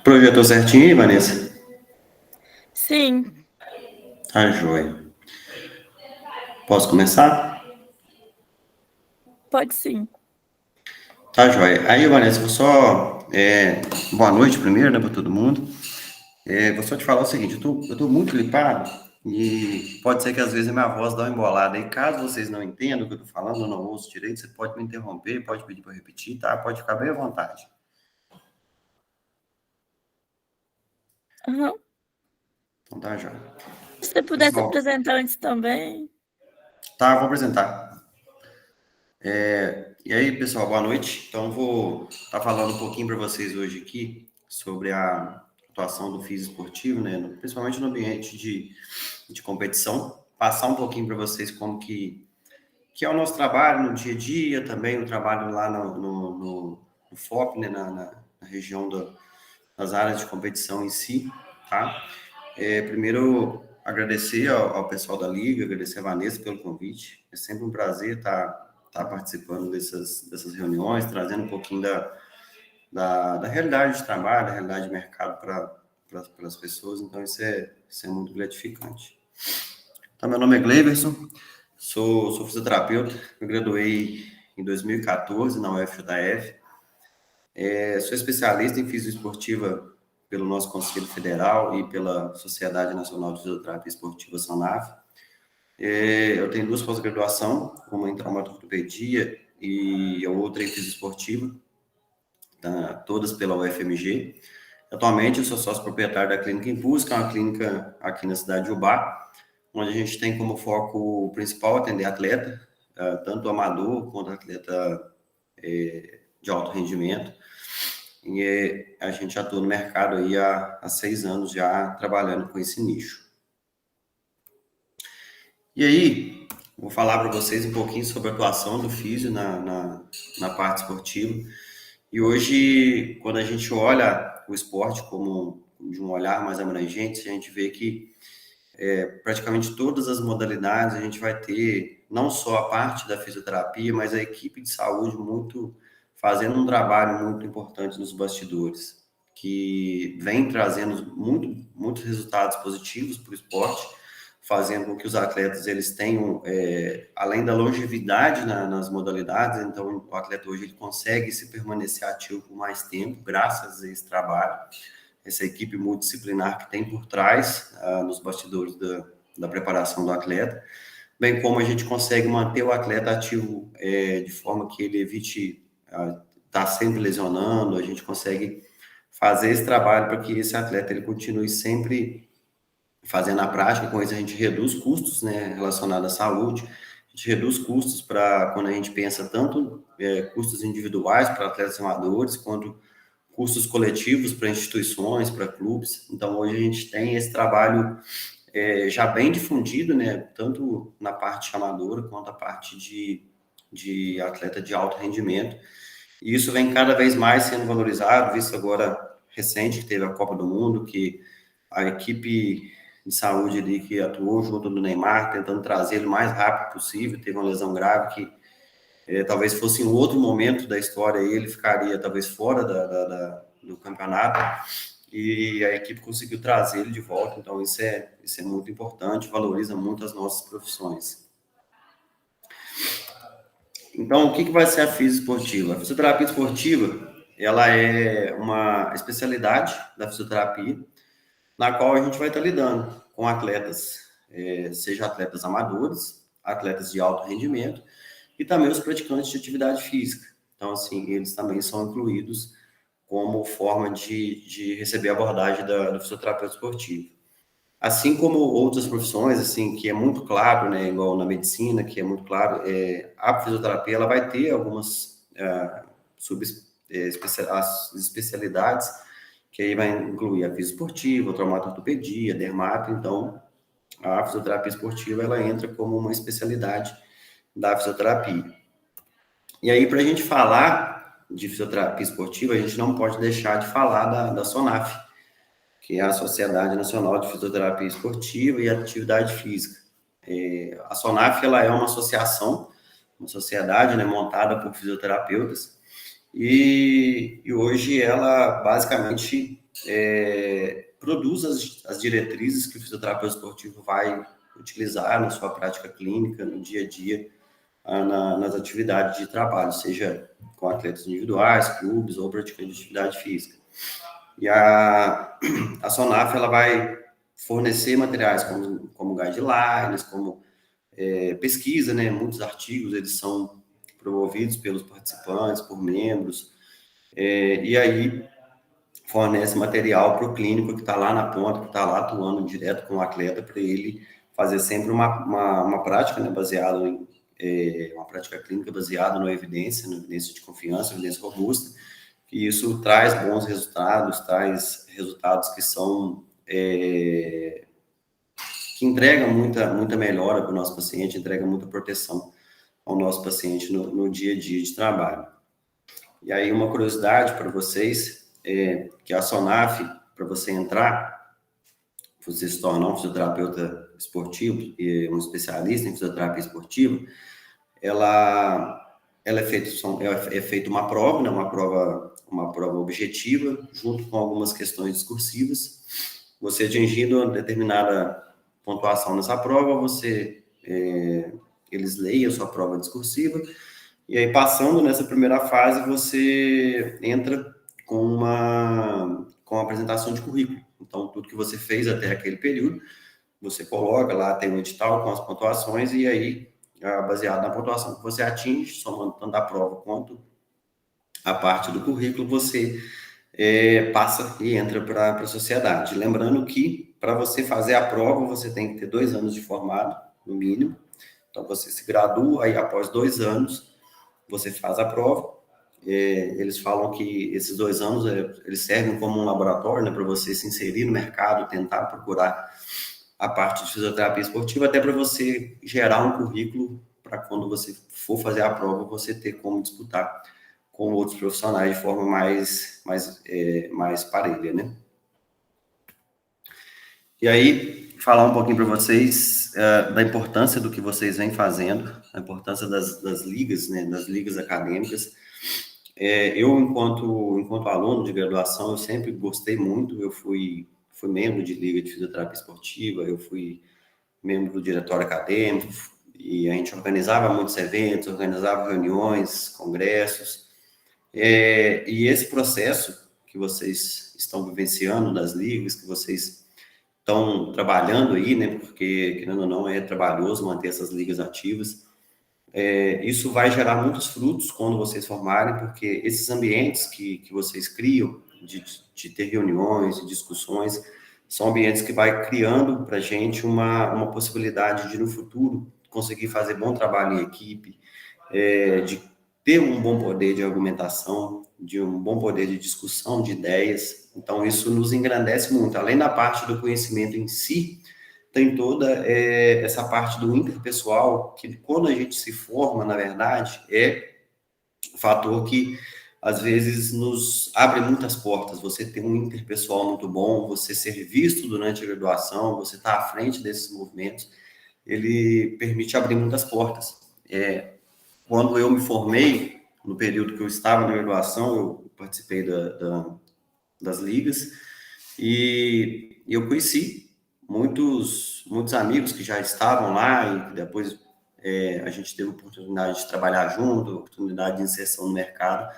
Projetou certinho aí, Vanessa? Sim, Tá joia. Posso começar? pode sim. Tá joia. Aí, Vanessa, vou só. Boa noite primeiro, né, pra todo mundo. Vou só te falar o seguinte: eu tô muito gripado e pode ser que às vezes a minha voz dá uma embolada. E caso vocês não entendam o que eu tô falando, ou não ouço direito, você pode me interromper, pode pedir para repetir, tá? Pode ficar bem à vontade. Aham. Então tá joia. Se você pudesse Pessoal, apresentar antes também. tá, vou apresentar. E aí, pessoal, boa noite. Então, vou estar falando um pouquinho para vocês hoje aqui sobre a atuação do físico esportivo, né, principalmente no ambiente de competição. Passar um pouquinho para vocês como que é o nosso trabalho no dia a dia, também o trabalho lá no FOP, né, na região das áreas de competição em si, tá? Primeiro, agradecer ao pessoal da Liga, agradecer a Vanessa pelo convite. É sempre um prazer estar participando dessas reuniões, trazendo um pouquinho da realidade de trabalho, da realidade de mercado para as pessoas. Então, isso é muito gratificante. Então, meu nome é Gleiverson, sou fisioterapeuta, eu graduei em 2014 na UFJF. Sou especialista em fisioesportiva pelo nosso Conselho Federal e pela Sociedade Nacional de Fisioterapia Esportiva, SONAF. Eu tenho duas pós-graduação, uma em traumatologia e a outra em fisioesportiva, tá? Todas pela UFMG. Atualmente, eu sou sócio proprietário da Clínica Impulso, que é uma clínica aqui na cidade de Ubá, onde a gente tem como foco principal atender atleta, tanto amador quanto atleta de alto rendimento. E a gente atua no mercado aí há 6 anos já trabalhando com esse nicho. E aí, vou falar para vocês um pouquinho sobre a atuação do físio na parte esportiva. E hoje, quando a gente olha o esporte como de um olhar mais abrangente, a gente vê que praticamente todas as modalidades a gente vai ter não só a parte da fisioterapia, mas a equipe de saúde muito fazendo um trabalho muito importante nos bastidores, que vem trazendo muitos resultados positivos para o esporte, fazendo com que os atletas eles tenham, além da longevidade nas modalidades, então o atleta hoje ele consegue se permanecer ativo por mais tempo, graças a esse trabalho, essa equipe multidisciplinar que tem por trás, nos bastidores da preparação do atleta, bem como a gente consegue manter o atleta ativo de forma que ele evite estar sempre lesionando, a gente consegue fazer esse trabalho para que esse atleta ele continue sempre fazendo a prática, com isso a gente reduz custos, né, relacionados à saúde, a gente reduz custos para quando a gente pensa tanto custos individuais para atletas amadores, quanto custos coletivos para instituições, para clubes. Então, hoje a gente tem esse trabalho já bem difundido, né, tanto na parte amadora quanto a parte de atleta de alto rendimento. E isso vem cada vez mais sendo valorizado, visto agora recente que teve a Copa do Mundo, que a equipe de saúde ali que atuou junto do Neymar, tentando trazer ele o mais rápido possível, teve uma lesão grave que talvez fosse em outro momento da história ele ficaria talvez fora do campeonato e a equipe conseguiu trazer ele de volta, então isso é muito importante, valoriza muito as nossas profissões. Então, o que vai ser a fisioesportiva? A fisioterapia esportiva, ela é uma especialidade da fisioterapia, na qual a gente vai estar lidando com atletas, seja atletas amadores, atletas de alto rendimento, e também os praticantes de atividade física. Então, assim, eles também são incluídos como forma de receber a abordagem do fisioterapeuta esportivo. Assim como outras profissões, assim, que é muito claro, né, igual na medicina, que é muito claro, a fisioterapia, ela vai ter algumas as especialidades, que aí vai incluir a fisioesportiva, a traumatortopedia, dermato, então a fisioterapia esportiva, ela entra como uma especialidade da fisioterapia. E aí, para a gente falar de fisioterapia esportiva, a gente não pode deixar de falar da SONAF, que é a Sociedade Nacional de Fisioterapia Esportiva e Atividade Física. A SONAF ela é uma associação, uma sociedade, né, montada por fisioterapeutas, e hoje ela basicamente produz as diretrizes que o fisioterapeuta esportivo vai utilizar na sua prática clínica, no dia a dia, nas atividades de trabalho, seja com atletas individuais, clubes ou praticando atividade física. E a SONAF ela vai fornecer materiais como guidelines, como pesquisa, né? Muitos artigos eles são promovidos pelos participantes, por membros, e aí fornece material para o clínico que está lá na ponta, que está lá atuando direto com o atleta, para ele fazer sempre uma prática, né, baseada em uma prática clínica baseada na evidência de confiança, evidência robusta, e isso traz bons resultados, traz resultados que são que entregam muita melhora para o nosso paciente, entrega muita proteção ao nosso paciente no dia a dia de trabalho. E aí uma curiosidade para vocês é que a SONAF, para você entrar, você se tornar um fisioterapeuta esportivo e um especialista em fisioterapia esportiva, ela é feita uma prova, né, uma prova objetiva, junto com algumas questões discursivas. Você atingindo uma determinada pontuação nessa prova, eles leem a sua prova discursiva, e aí passando nessa primeira fase, você entra com uma apresentação de currículo. Então, tudo que você fez até aquele período, você coloca lá, tem um edital com as pontuações, e aí, baseado na pontuação que você atinge, somando tanto a prova quanto a parte do currículo, você passa e entra para a sociedade. Lembrando que, para você fazer a prova, você tem que ter 2 anos de formado, no mínimo. Então, você se gradua, aí após 2 anos, você faz a prova. Eles falam que esses 2 anos eles servem como um laboratório, né, para você se inserir no mercado, tentar procurar a parte de fisioterapia esportiva, até para você gerar um currículo para quando você for fazer a prova, você ter como disputar com outros profissionais de forma mais parelha, né? E aí, falar um pouquinho para vocês da importância do que vocês vêm fazendo, a importância das ligas, né, das ligas acadêmicas. Eu, enquanto aluno de graduação, eu sempre gostei muito, eu fui membro de liga de fisioterapia esportiva, eu fui membro do diretório acadêmico, e a gente organizava muitos eventos, organizava reuniões, congressos, e esse processo que vocês estão vivenciando das ligas, que vocês estão trabalhando aí, né, porque, querendo ou não, é trabalhoso manter essas ligas ativas, isso vai gerar muitos frutos quando vocês formarem, porque esses ambientes que vocês criam, de ter reuniões e discussões, são ambientes que vai criando para a gente uma possibilidade de, no futuro, conseguir fazer bom trabalho em equipe, de ter um bom poder de argumentação, de um bom poder de discussão de ideias. Então, isso nos engrandece muito. Além da parte do conhecimento em si, tem toda essa parte do interpessoal, que quando a gente se forma, na verdade, é um fator que, às vezes, nos abre muitas portas. Você ter um interpessoal muito bom, você ser visto durante a graduação, você estar à frente desses movimentos, ele permite abrir muitas portas. Quando eu me formei, no período que eu estava na graduação, eu participei das ligas, e eu conheci muitos amigos que já estavam lá, e que depois a gente teve a oportunidade de trabalhar junto, oportunidade de inserção no mercado,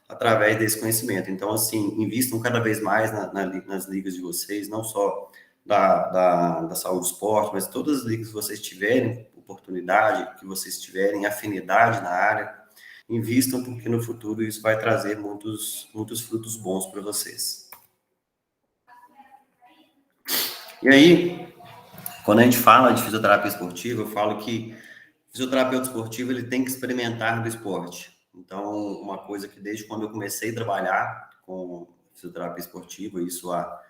através desse conhecimento. Então, assim, invistam cada vez mais nas ligas de vocês, não só da saúde e esporte, mas todas as ligas que vocês tiverem oportunidade, que vocês tiverem afinidade na área, invistam, porque no futuro isso vai trazer muitos frutos bons para vocês. E aí, quando a gente fala de fisioterapia esportiva, eu falo que o fisioterapeuta esportivo ele tem que experimentar do esporte. Então, uma coisa que desde quando eu comecei a trabalhar com fisioterapia esportiva, isso há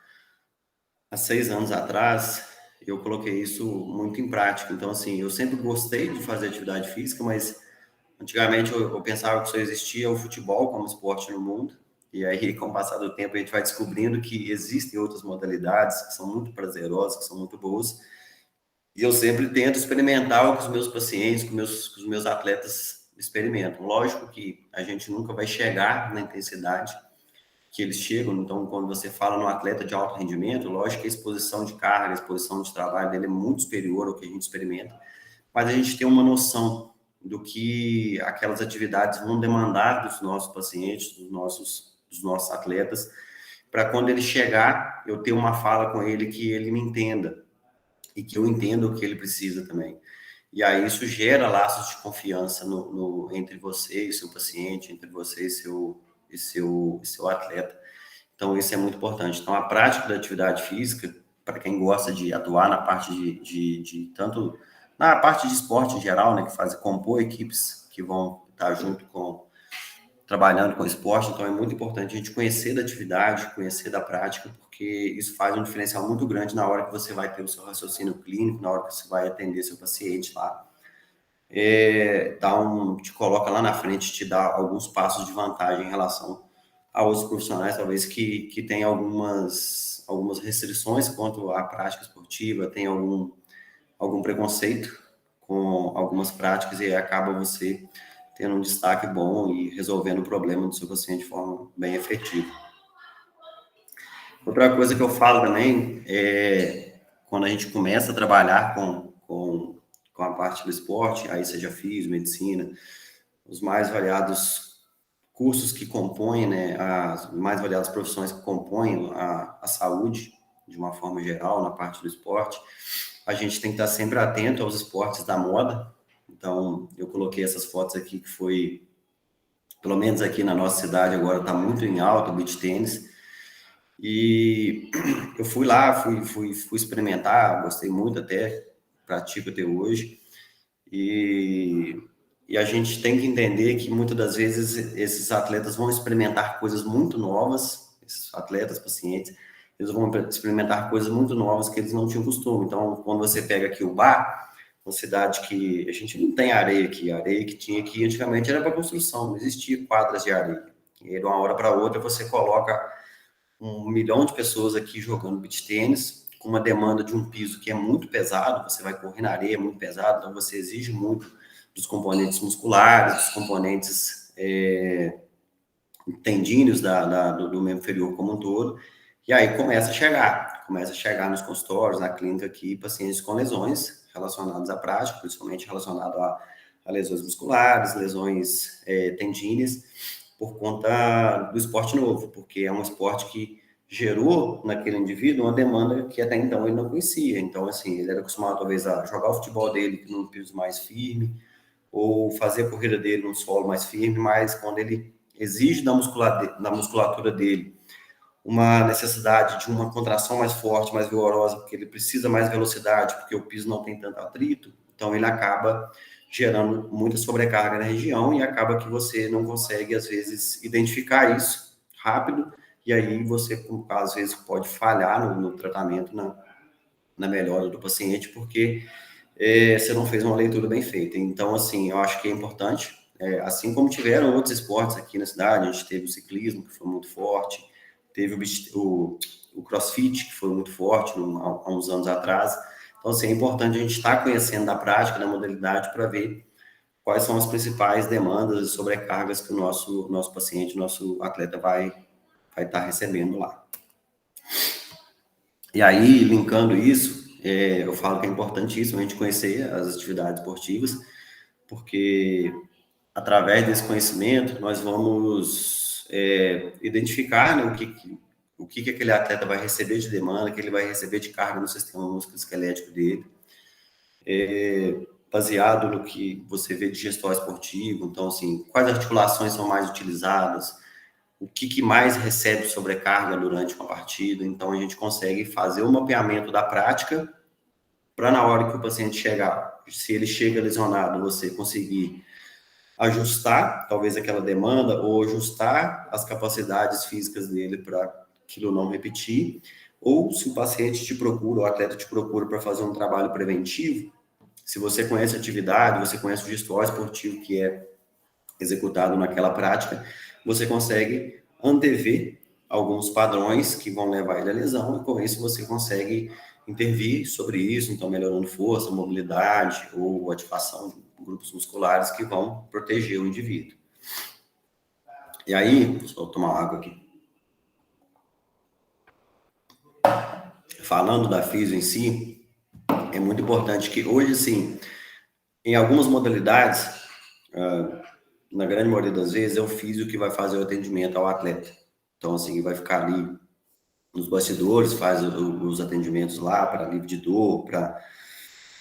6 anos atrás, eu coloquei isso muito em prática. Então, assim, eu sempre gostei de fazer atividade física, mas antigamente eu pensava que só existia o futebol como esporte no mundo. E aí, com o passar do tempo, a gente vai descobrindo que existem outras modalidades que são muito prazerosas, que são muito boas. E eu sempre tento experimentar o que os meus pacientes, que os meus atletas experimentam. Lógico que a gente nunca vai chegar na intensidade que eles chegam. Então, quando você fala no atleta de alto rendimento, lógico que a exposição de carga, a exposição de trabalho dele é muito superior ao que a gente experimenta, mas a gente tem uma noção do que aquelas atividades vão demandar dos nossos pacientes, dos nossos atletas, para quando ele chegar, eu ter uma fala com ele que ele me entenda e que eu entenda o que ele precisa também. E aí isso gera laços de confiança entre você e seu paciente, entre você e seu atleta. Então, isso é muito importante. Então, a prática da atividade física, para quem gosta de atuar na parte tanto na parte de esporte em geral, né, que compor equipes que vão estar junto trabalhando com esporte, então é muito importante a gente conhecer da atividade, conhecer da prática, porque isso faz um diferencial muito grande na hora que você vai ter o seu raciocínio clínico, na hora que você vai atender seu paciente lá. Te coloca lá na frente, te dá alguns passos de vantagem em relação a outros profissionais, talvez que tem algumas restrições quanto à prática esportiva, tem algum preconceito com algumas práticas e aí acaba você tendo um destaque bom e resolvendo o problema do seu paciente de forma bem efetiva. Outra coisa que eu falo também é quando a gente começa a trabalhar com a parte do esporte, aí seja físico, medicina, os mais variados cursos que compõem, né, as mais variadas profissões que compõem a saúde, de uma forma geral, na parte do esporte, a gente tem que estar sempre atento aos esportes da moda. Então, eu coloquei essas fotos aqui que foi, pelo menos aqui na nossa cidade agora, está muito em alta o beach tênis. E eu fui lá, fui experimentar, gostei muito até, pratico até hoje. E a gente tem que entender que muitas das vezes esses atletas vão experimentar coisas muito novas, esses atletas, pacientes, eles vão experimentar coisas muito novas que eles não tinham costume. Então, quando você pega aqui o bar, uma cidade que a gente não tem areia aqui, a areia que tinha aqui antigamente era para construção, não existia quadras de areia. E aí, de uma hora para outra, você coloca 1 milhão de pessoas aqui jogando beach tênis, com uma demanda de um piso que é muito pesado, você vai correr na areia, é muito pesado, então você exige muito dos componentes musculares, dos componentes tendíneos do membro inferior como um todo, e aí começa a chegar nos consultórios, na clínica aqui, pacientes com lesões relacionadas à prática, principalmente relacionado a lesões musculares, lesões tendíneas, por conta do esporte novo, porque é um esporte que gerou naquele indivíduo uma demanda que até então ele não conhecia. Então, assim, ele era acostumado talvez a jogar o futebol dele num piso mais firme, ou fazer a corrida dele num solo mais firme, mas quando ele exige da musculatura dele uma necessidade de uma contração mais forte, mais vigorosa, porque ele precisa mais velocidade, porque o piso não tem tanto atrito, então ele acaba gerando muita sobrecarga na região e acaba que você não consegue, às vezes, identificar isso rápido, e aí você, às vezes, pode falhar no tratamento, na melhora do paciente, porque você não fez uma leitura bem feita. Então, assim, eu acho que é importante, assim como tiveram outros esportes aqui na cidade, a gente teve o ciclismo, que foi muito forte, teve o CrossFit, que foi muito forte há uns anos atrás. Então, assim, é importante a gente estar conhecendo da prática, da modalidade, para ver quais são as principais demandas e sobrecargas que o nosso paciente, nosso atleta vai estar recebendo lá. E aí, linkando isso, eu falo que é importantíssimo a gente conhecer as atividades esportivas, porque através desse conhecimento nós vamos identificar, né, o que aquele atleta vai receber de demanda, que ele vai receber de carga no sistema musculoesquelético dele, baseado no que você vê de gestual esportivo. Então, assim, quais articulações são mais utilizadas, o que mais recebe sobrecarga durante uma partida. Então, a gente consegue fazer o mapeamento da prática para, na hora que o paciente chegar, se ele chega lesionado, você conseguir ajustar, talvez, aquela demanda ou ajustar as capacidades físicas dele para aquilo não repetir. Ou se o paciente te procura, o atleta te procura para fazer um trabalho preventivo, se você conhece a atividade, você conhece o gestual esportivo que é executado naquela prática, você consegue antever alguns padrões que vão levar ele à lesão, e com isso você consegue intervir sobre isso, então melhorando força, mobilidade ou ativação de grupos musculares que vão proteger o indivíduo. E aí, só tomar água aqui. falando da físio em si, é muito importante que hoje, assim, em algumas modalidades, na grande maioria das vezes, é o físio que vai fazer o atendimento ao atleta. Então, assim, vai ficar ali nos bastidores, faz os atendimentos lá para alívio de dor,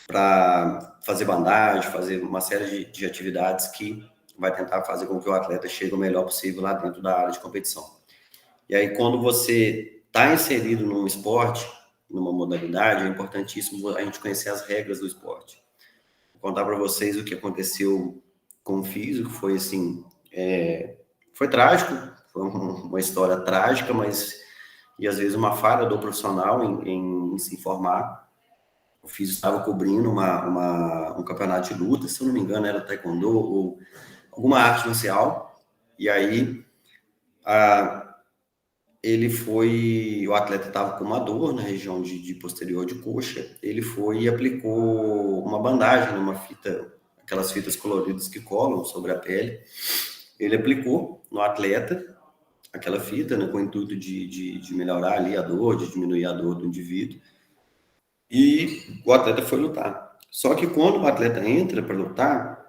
para fazer bandagem, fazer uma série de atividades que vai tentar fazer com que o atleta chegue o melhor possível lá dentro da área de competição. E aí, quando você está inserido num esporte, numa modalidade, é importantíssimo a gente conhecer as regras do esporte. Vou contar para vocês o que aconteceu com o físico, foi assim, foi trágico, foi uma história trágica, mas e às vezes uma falha do profissional em se informar. O físico estava cobrindo um campeonato de luta, se eu não me engano era taekwondo ou alguma arte marcial, e aí o atleta estava com uma dor na região de posterior de coxa, ele foi e aplicou uma bandagem numa fita, aquelas fitas coloridas que colam sobre a pele, ele aplicou no atleta aquela fita, né, com o intuito de melhorar ali a dor, de diminuir a dor do indivíduo, e o atleta foi lutar. Só que quando o atleta entra para lutar,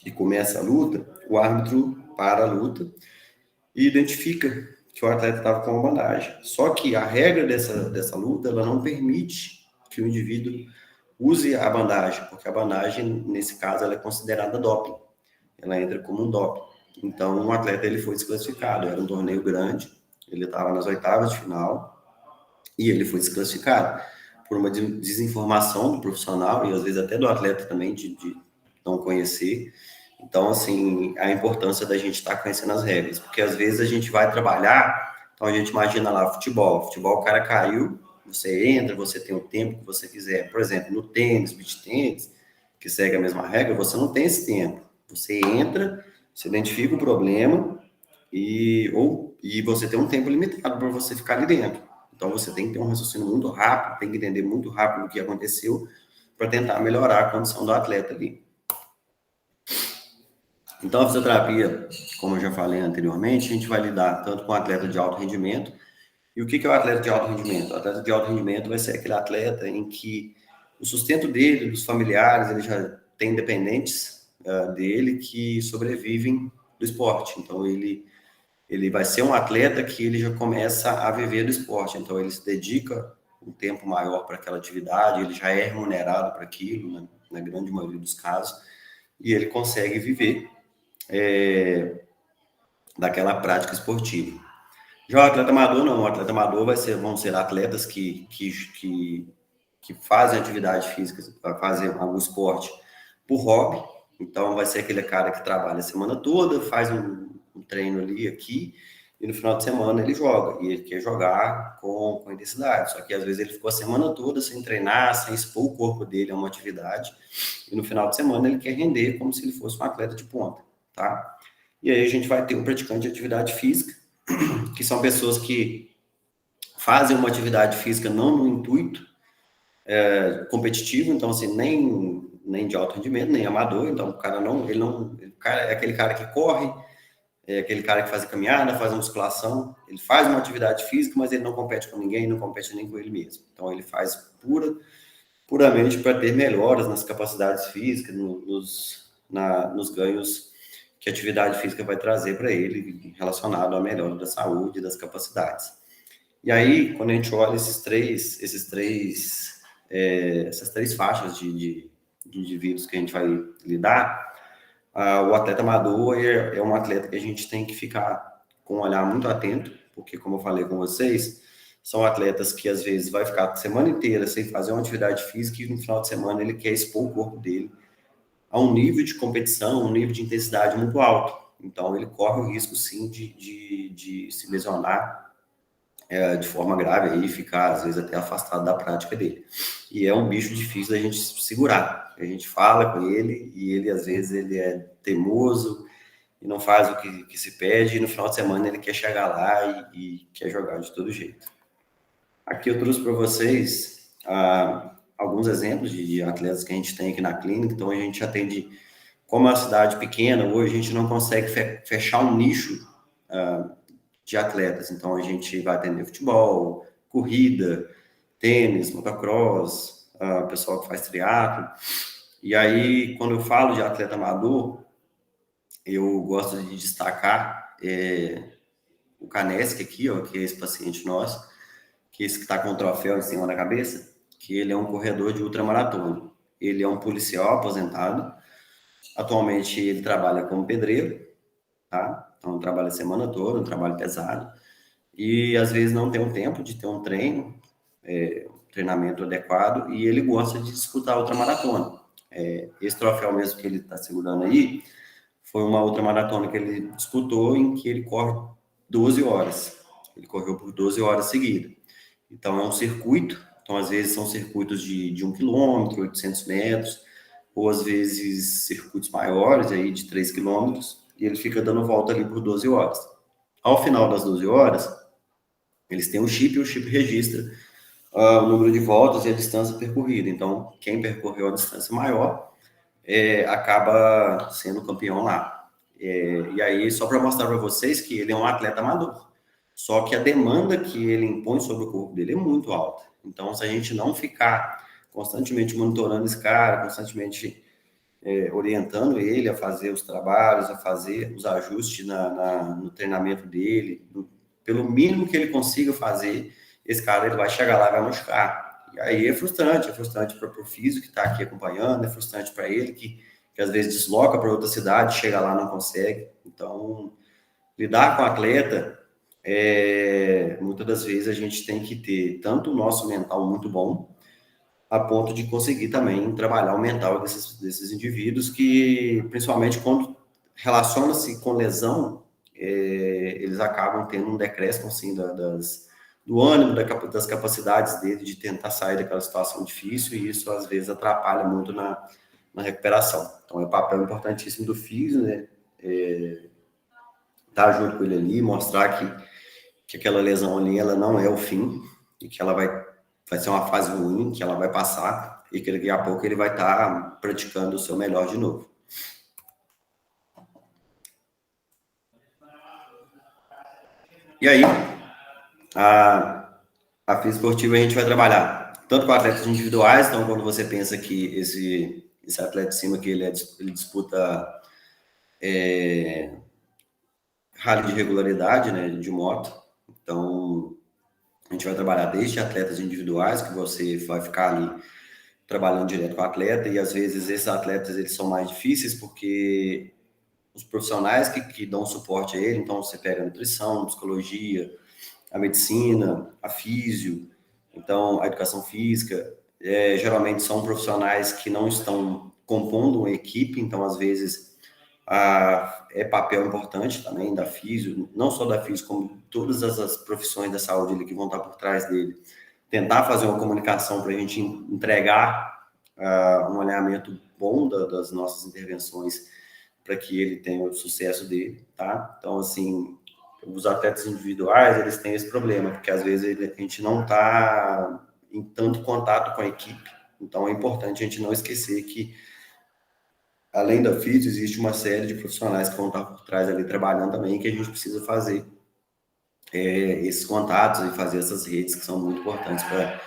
e começa a luta, o árbitro para a luta e identifica que o atleta estava com uma bandagem. Só que a regra dessa luta, ela não permite que o indivíduo use a bandagem, porque a bandagem, nesse caso, ela é considerada doping. Ela entra como um doping. Então, o atleta ele foi desclassificado. Era um torneio grande, ele estava nas oitavas de final e ele foi desclassificado por uma desinformação do profissional e às vezes até do atleta também de não conhecer. Então, assim, a importância da gente estar conhecendo as regras, porque às vezes a gente vai trabalhar, então a gente imagina lá futebol, o cara caiu, você entra, você tem o tempo que você quiser. Por exemplo, no tênis, beach tênis, que segue a mesma regra, você não tem esse tempo. Você entra, você identifica o problema e você tem um tempo limitado para você ficar ali dentro. Então, você tem que ter um raciocínio muito rápido, tem que entender muito rápido o que aconteceu para tentar melhorar a condição do atleta ali. Então, a fisioterapia, como eu já falei anteriormente, a gente vai lidar tanto com o atleta de alto rendimento. E o que é o atleta de alto rendimento? O atleta de alto rendimento vai ser aquele atleta em que o sustento dele, dos familiares, ele já tem dependentes dele que sobrevivem do esporte. Então, ele vai ser um atleta que ele já começa a viver do esporte. Então, ele se dedica um tempo maior para aquela atividade, ele já é remunerado para aquilo, né, na grande maioria dos casos, e ele consegue viver daquela prática esportiva. Já o atleta amador, não. O atleta amador vão ser atletas que fazem atividade física, fazem algum esporte por hobby. Então, vai ser aquele cara que trabalha a semana toda, faz um treino ali, aqui, e no final de semana ele joga. E ele quer jogar com intensidade. Só que, às vezes, ele ficou a semana toda sem treinar, sem expor o corpo dele a uma atividade. E no final de semana ele quer render como se ele fosse um atleta de ponta, tá? E aí a gente vai ter um praticante de atividade física, que são pessoas que fazem uma atividade física não no intuito competitivo, então assim, nem de alto rendimento, nem amador, então o cara é aquele cara que corre, é aquele cara que faz caminhada, faz musculação, ele faz uma atividade física, mas ele não compete com ninguém, não compete nem com ele mesmo. Então ele faz puramente para ter melhoras nas capacidades físicas, nos ganhos que a atividade física vai trazer para ele, relacionado à melhora da saúde e das capacidades. E aí, quando a gente olha essas três faixas de indivíduos que a gente vai lidar, o atleta amador é um atleta que a gente tem que ficar com um olhar muito atento, porque, como eu falei com vocês, são atletas que, às vezes, vai ficar a semana inteira sem fazer uma atividade física e, no final de semana, ele quer expor o corpo dele a um nível de competição, um nível de intensidade muito alto. Então, ele corre o risco, sim, de se lesionar de forma grave e ficar, às vezes, até afastado da prática dele. E é um bicho difícil da gente segurar. A gente fala com ele e ele, às vezes, ele é teimoso e não faz o que se pede, e no final de semana ele quer chegar lá e quer jogar de todo jeito. Aqui eu trouxe para vocês alguns exemplos de atletas que a gente tem aqui na clínica. Então, a gente atende, como é uma cidade pequena, hoje a gente não consegue fechar um nicho de atletas. Então, a gente vai atender futebol, corrida, tênis, motocross, pessoal que faz triatlo. E aí, quando eu falo de atleta amador, eu gosto de destacar o Canesque aqui, ó, que é esse paciente nosso, que é esse que está com o troféu em cima da cabeça, que ele é um corredor de ultramaratona. Ele é um policial aposentado. Atualmente, ele trabalha como pedreiro, tá? Então, trabalha a semana toda, um trabalho pesado. E, às vezes, não tem um tempo de ter um treino, um treinamento adequado, e ele gosta de disputar ultramaratona. Esse troféu mesmo que ele está segurando aí, foi uma outra maratona que ele disputou em que ele corre 12 horas. Ele correu por 12 horas seguidas. Então, é um circuito. Então, às vezes, são circuitos de 1 quilômetro, 800 metros, ou às vezes circuitos maiores, aí de 3 quilômetros, e ele fica dando volta ali por 12 horas. Ao final das 12 horas, eles têm um chip e o chip registra o número de voltas e a distância percorrida. Então, quem percorreu a distância maior acaba sendo campeão lá. E aí, só para mostrar para vocês que ele é um atleta amador. Só que a demanda que ele impõe sobre o corpo dele é muito alta. Então, se a gente não ficar constantemente monitorando esse cara, constantemente orientando ele a fazer os trabalhos, a fazer os ajustes no treinamento dele, pelo mínimo que ele consiga fazer, esse cara ele vai chegar lá e vai machucar. E aí é frustrante para o físico que está aqui acompanhando, é frustrante para ele que às vezes desloca para outra cidade, chega lá não consegue. Então, lidar com o atleta, muitas das vezes a gente tem que ter tanto o nosso mental muito bom, a ponto de conseguir também trabalhar o mental desses indivíduos que, principalmente quando relaciona-se com lesão, eles acabam tendo um decréscimo, assim, do ânimo, das capacidades dele de tentar sair daquela situação difícil, e isso, às vezes, atrapalha muito na recuperação. Então, é um papel importantíssimo do físio, né? Estar junto com ele ali, mostrar que aquela lesão ali, ela não é o fim, e que ela vai ser uma fase ruim, que ela vai passar, e que daqui a pouco ele vai estar praticando o seu melhor de novo. E aí, a física esportiva a gente vai trabalhar tanto com atletas individuais, então quando você pensa que esse atleta de cima que ele disputa rally de regularidade, né, de moto, então a gente vai trabalhar desde atletas individuais, que você vai ficar ali trabalhando direto com o atleta, e às vezes esses atletas eles são mais difíceis porque os profissionais que dão suporte a ele, então você pega a nutrição, a psicologia, a medicina, a físio, então a educação física, geralmente são profissionais que não estão compondo uma equipe, então às vezes é papel importante também da físio, não só da físio, como todas as profissões da saúde ali que vão estar por trás dele, tentar fazer uma comunicação para a gente entregar um alinhamento bom das nossas intervenções para que ele tenha o sucesso dele, tá? Então, assim, os atletas individuais, eles têm esse problema, porque às vezes a gente não está em tanto contato com a equipe. Então, é importante a gente não esquecer que, além da física, existe uma série de profissionais que vão estar por trás ali trabalhando também, que a gente precisa fazer esses contatos e fazer essas redes que são muito importantes para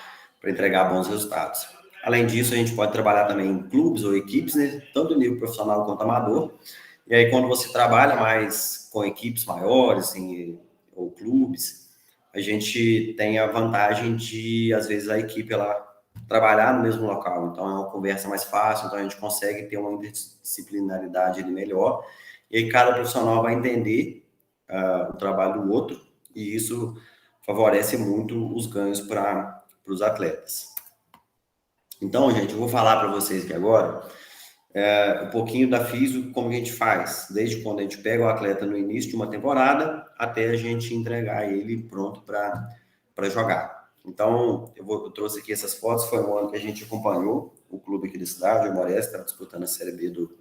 entregar bons resultados. Além disso, a gente pode trabalhar também em clubes ou equipes, né? Tanto em nível profissional quanto amador. E aí, quando você trabalha mais com equipes maiores, assim, ou clubes, a gente tem a vantagem de, às vezes, a equipe ela trabalhar no mesmo local. Então, é uma conversa mais fácil, então a gente consegue ter uma interdisciplinaridade ali melhor. E aí, cada profissional vai entender o trabalho do outro, e isso favorece muito os ganhos para os atletas. Então, gente, eu vou falar para vocês aqui agora um pouquinho da físio, como a gente faz, desde quando a gente pega o atleta no início de uma temporada até a gente entregar ele pronto para jogar. Então, eu trouxe aqui essas fotos, foi um ano que a gente acompanhou o clube aqui da cidade, o Moreste, estava disputando a Série B do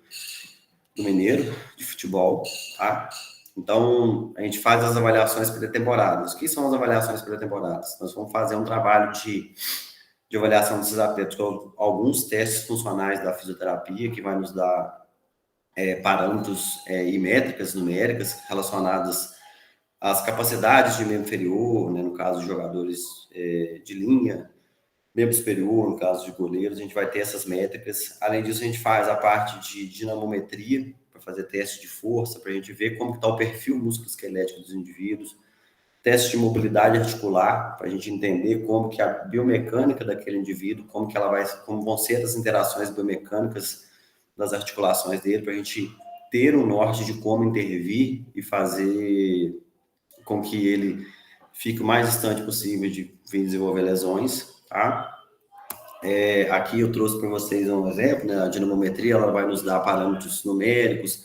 Mineiro, de futebol, tá? Então, a gente faz as avaliações pré-temporadas. O que são as avaliações pré-temporadas? Nós vamos fazer um trabalho de avaliação desses atletas com alguns testes funcionais da fisioterapia, que vai nos dar parâmetros e métricas numéricas relacionadas às capacidades de membro inferior, né, no caso de jogadores de linha, membro superior, no caso de goleiros, a gente vai ter essas métricas. Além disso, a gente faz a parte de dinamometria, para fazer teste de força, para a gente ver como está o perfil musculoesquelético dos indivíduos, teste de mobilidade articular, para a gente entender como que a biomecânica daquele indivíduo, como vão ser as interações biomecânicas das articulações dele, para a gente ter um norte de como intervir e fazer com que ele fique o mais distante possível de vir desenvolver lesões, tá? Aqui eu trouxe para vocês um exemplo, né? A dinamometria, ela vai nos dar parâmetros numéricos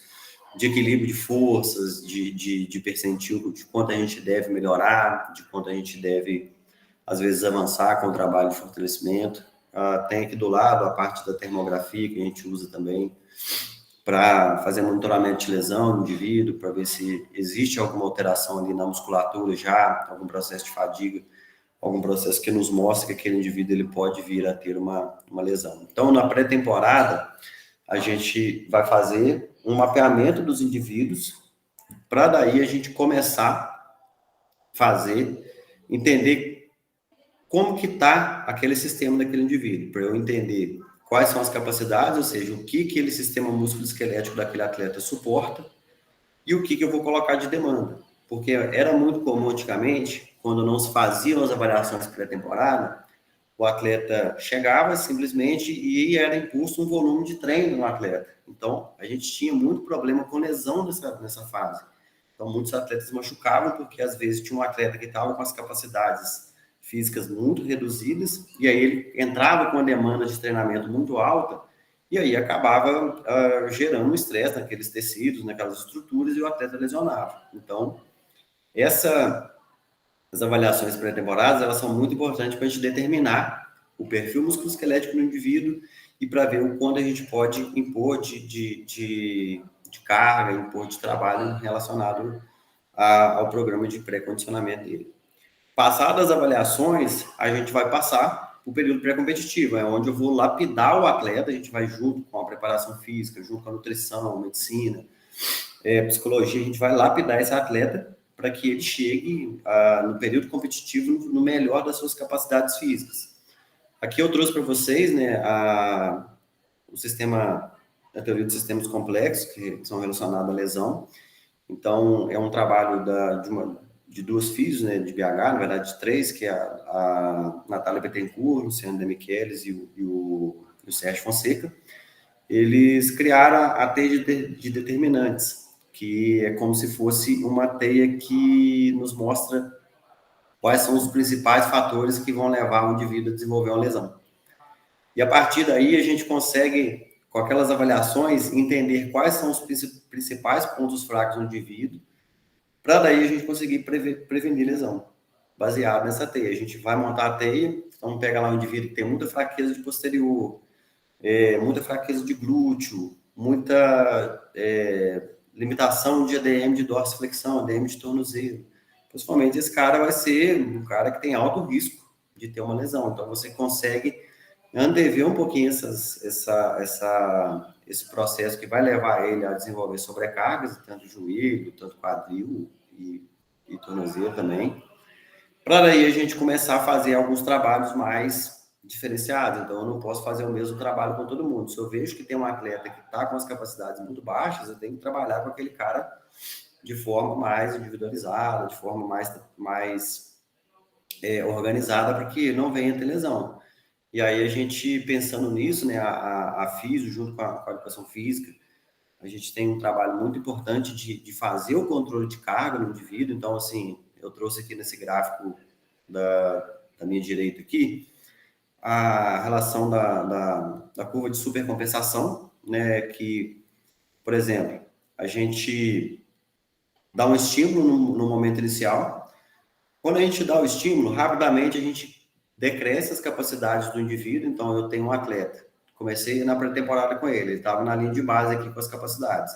de equilíbrio de forças, de percentil, de quanto a gente deve melhorar, de quanto a gente deve, às vezes, avançar com o trabalho de fortalecimento. Tem aqui do lado a parte da termografia, que a gente usa também para fazer monitoramento de lesão no indivíduo, para ver se existe alguma alteração ali na musculatura já, algum processo de fadiga, algum processo que nos mostra que aquele indivíduo ele pode vir a ter uma lesão. Então, na pré-temporada, a gente vai fazer um mapeamento dos indivíduos, para daí a gente começar a entender como que está aquele sistema daquele indivíduo, para eu entender quais são as capacidades, ou seja, o que aquele sistema músculo-esquelético daquele atleta suporta e o que eu vou colocar de demanda. Porque era muito comum antigamente, quando não se faziam as avaliações pré-temporada, o atleta chegava simplesmente e era imposto um volume de treino no atleta. Então, a gente tinha muito problema com lesão nessa fase. Então, muitos atletas machucavam porque, às vezes, tinha um atleta que estava com as capacidades físicas muito reduzidas, e aí ele entrava com uma demanda de treinamento muito alta, e aí acabava gerando um estresse naqueles tecidos, naquelas estruturas, e o atleta lesionava. Então, as avaliações pré-temporadas, elas são muito importantes para a gente determinar o perfil musculoesquelético do indivíduo e para ver o quanto a gente pode impor de carga, impor de trabalho relacionado ao programa de pré-condicionamento dele. Passadas as avaliações, a gente vai passar o período pré-competitivo, é onde eu vou lapidar o atleta, a gente vai junto com a preparação física, junto com a nutrição, medicina, psicologia, a gente vai lapidar esse atleta para que ele chegue no período competitivo no melhor das suas capacidades físicas. Aqui eu trouxe para vocês, né, a teoria de sistemas complexos, que são relacionados à lesão. Então, é um trabalho de duas físicos, né, de BH, na verdade de três, que é a Natália Bettencourt, o Luciano de Michelis e o Sérgio Fonseca. Eles criaram a teia de determinantes, que é como se fosse uma teia que nos mostra quais são os principais fatores que vão levar o indivíduo a desenvolver uma lesão. E a partir daí a gente consegue, com aquelas avaliações, entender quais são os principais pontos fracos do indivíduo, para daí a gente conseguir prevenir lesão, baseado nessa teia. A gente vai montar a teia, então pega lá um indivíduo que tem muita fraqueza de posterior, muita fraqueza de glúteo, muita limitação de ADM de dorsiflexão, ADM de tornozelo. Principalmente esse cara vai ser um cara que tem alto risco de ter uma lesão. Então você consegue antever um pouquinho esse processo que vai levar ele a desenvolver sobrecargas, tanto joelho, tanto quadril e tornozelo também, para daí a gente começar a fazer alguns trabalhos mais diferenciados. Então, eu não posso fazer o mesmo trabalho com todo mundo. Se eu vejo que tem um atleta que está com as capacidades muito baixas, eu tenho que trabalhar com aquele cara de forma mais individualizada, de forma mais organizada, para que não venha ter lesão. E aí a gente, pensando nisso, né, a Físio, junto com a educação física, a gente tem um trabalho muito importante de fazer o controle de carga no indivíduo. Então, assim, eu trouxe aqui nesse gráfico da minha direita aqui, a relação da curva de supercompensação, né, que, por exemplo, a gente dá um estímulo no momento inicial. Quando a gente dá o estímulo, rapidamente a gente decresce as capacidades do indivíduo. Então, eu tenho um atleta, comecei na pré-temporada com ele estava na linha de base aqui com as capacidades.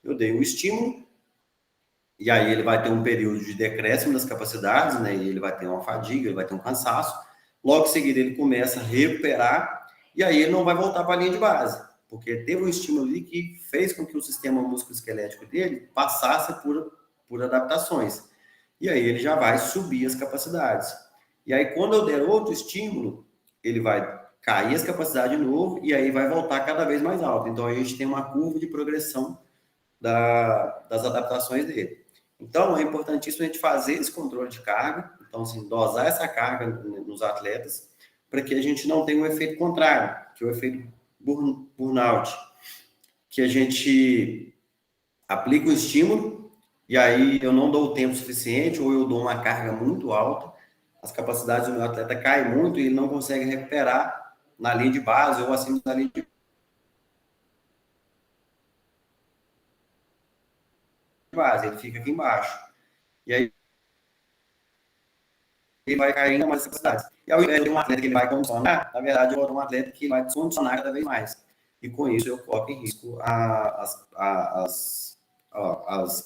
Eu dei um estímulo, e aí ele vai ter um período de decréscimo das capacidades, né? E ele vai ter uma fadiga, ele vai ter um cansaço. Logo em seguida, ele começa a recuperar, e aí ele não vai voltar para a linha de base, porque teve um estímulo ali que fez com que o sistema músculo-esquelético dele passasse por adaptações. E aí ele já vai subir as capacidades. E aí, quando eu der outro estímulo, ele vai cair as capacidades de novo e aí vai voltar cada vez mais alto. Então, a gente tem uma curva de progressão das adaptações dele. Então, é importantíssimo a gente fazer esse controle de carga, então, assim, dosar essa carga nos atletas, para que a gente não tenha um efeito contrário, que é o efeito burnout, que a gente aplica o estímulo e aí eu não dou o tempo suficiente ou eu dou uma carga muito alta, as capacidades do meu atleta caem muito e ele não consegue recuperar na linha de base ou acima da linha de base, ele fica aqui embaixo. E aí ele vai cair em mais capacidades. E ao invés de um atleta que ele vai condicionar, na verdade, eu vou dar um atleta que vai descondicionar cada vez mais. E com isso eu coloco em risco as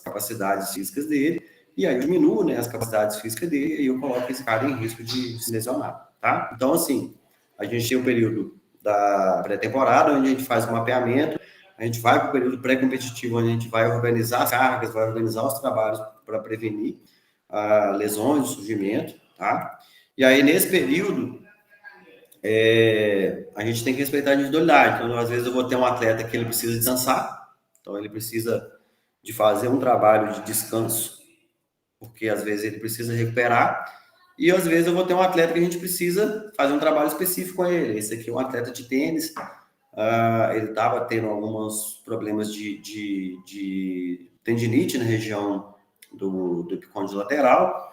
capacidades físicas dele, e aí eu diminuo, né, as capacidades físicas dele, e eu coloco esse cara em risco de se lesionar, tá? Então, assim, a gente tem o período da pré-temporada, onde a gente faz o mapeamento, a gente vai para o período pré-competitivo, onde a gente vai organizar as cargas, vai organizar os trabalhos para prevenir lesões, surgimento, tá? E aí, nesse período, a gente tem que respeitar a individualidade. Então, às vezes, eu vou ter um atleta que ele precisa descansar, então ele precisa de fazer um trabalho de descanso, porque às vezes ele precisa recuperar, e às vezes eu vou ter um atleta que a gente precisa fazer um trabalho específico com ele. Esse aqui é um atleta de tênis, ele estava tendo alguns problemas de tendinite na região do epicôndilo lateral,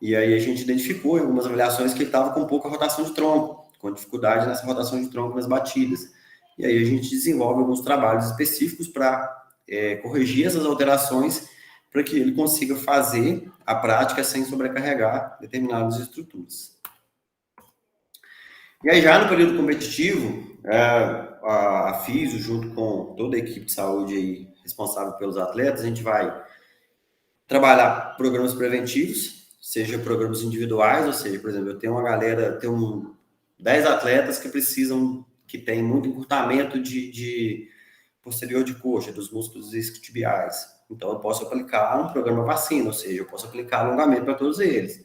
e aí a gente identificou em algumas avaliações que ele estava com pouca rotação de tronco, com dificuldade nessa rotação de tronco nas batidas. E aí a gente desenvolve alguns trabalhos específicos para corrigir essas alterações para que ele consiga fazer a prática sem sobrecarregar determinadas estruturas. E aí já no período competitivo, a FISO, junto com toda a equipe de saúde aí responsável pelos atletas, a gente vai trabalhar programas preventivos, seja programas individuais, ou seja, por exemplo, eu tenho uma galera, tenho 10 atletas que precisam, que tem muito encurtamento de posterior de coxa, dos músculos isquiotibiais. Então, eu posso aplicar um programa vacina, ou seja, eu posso aplicar alongamento para todos eles.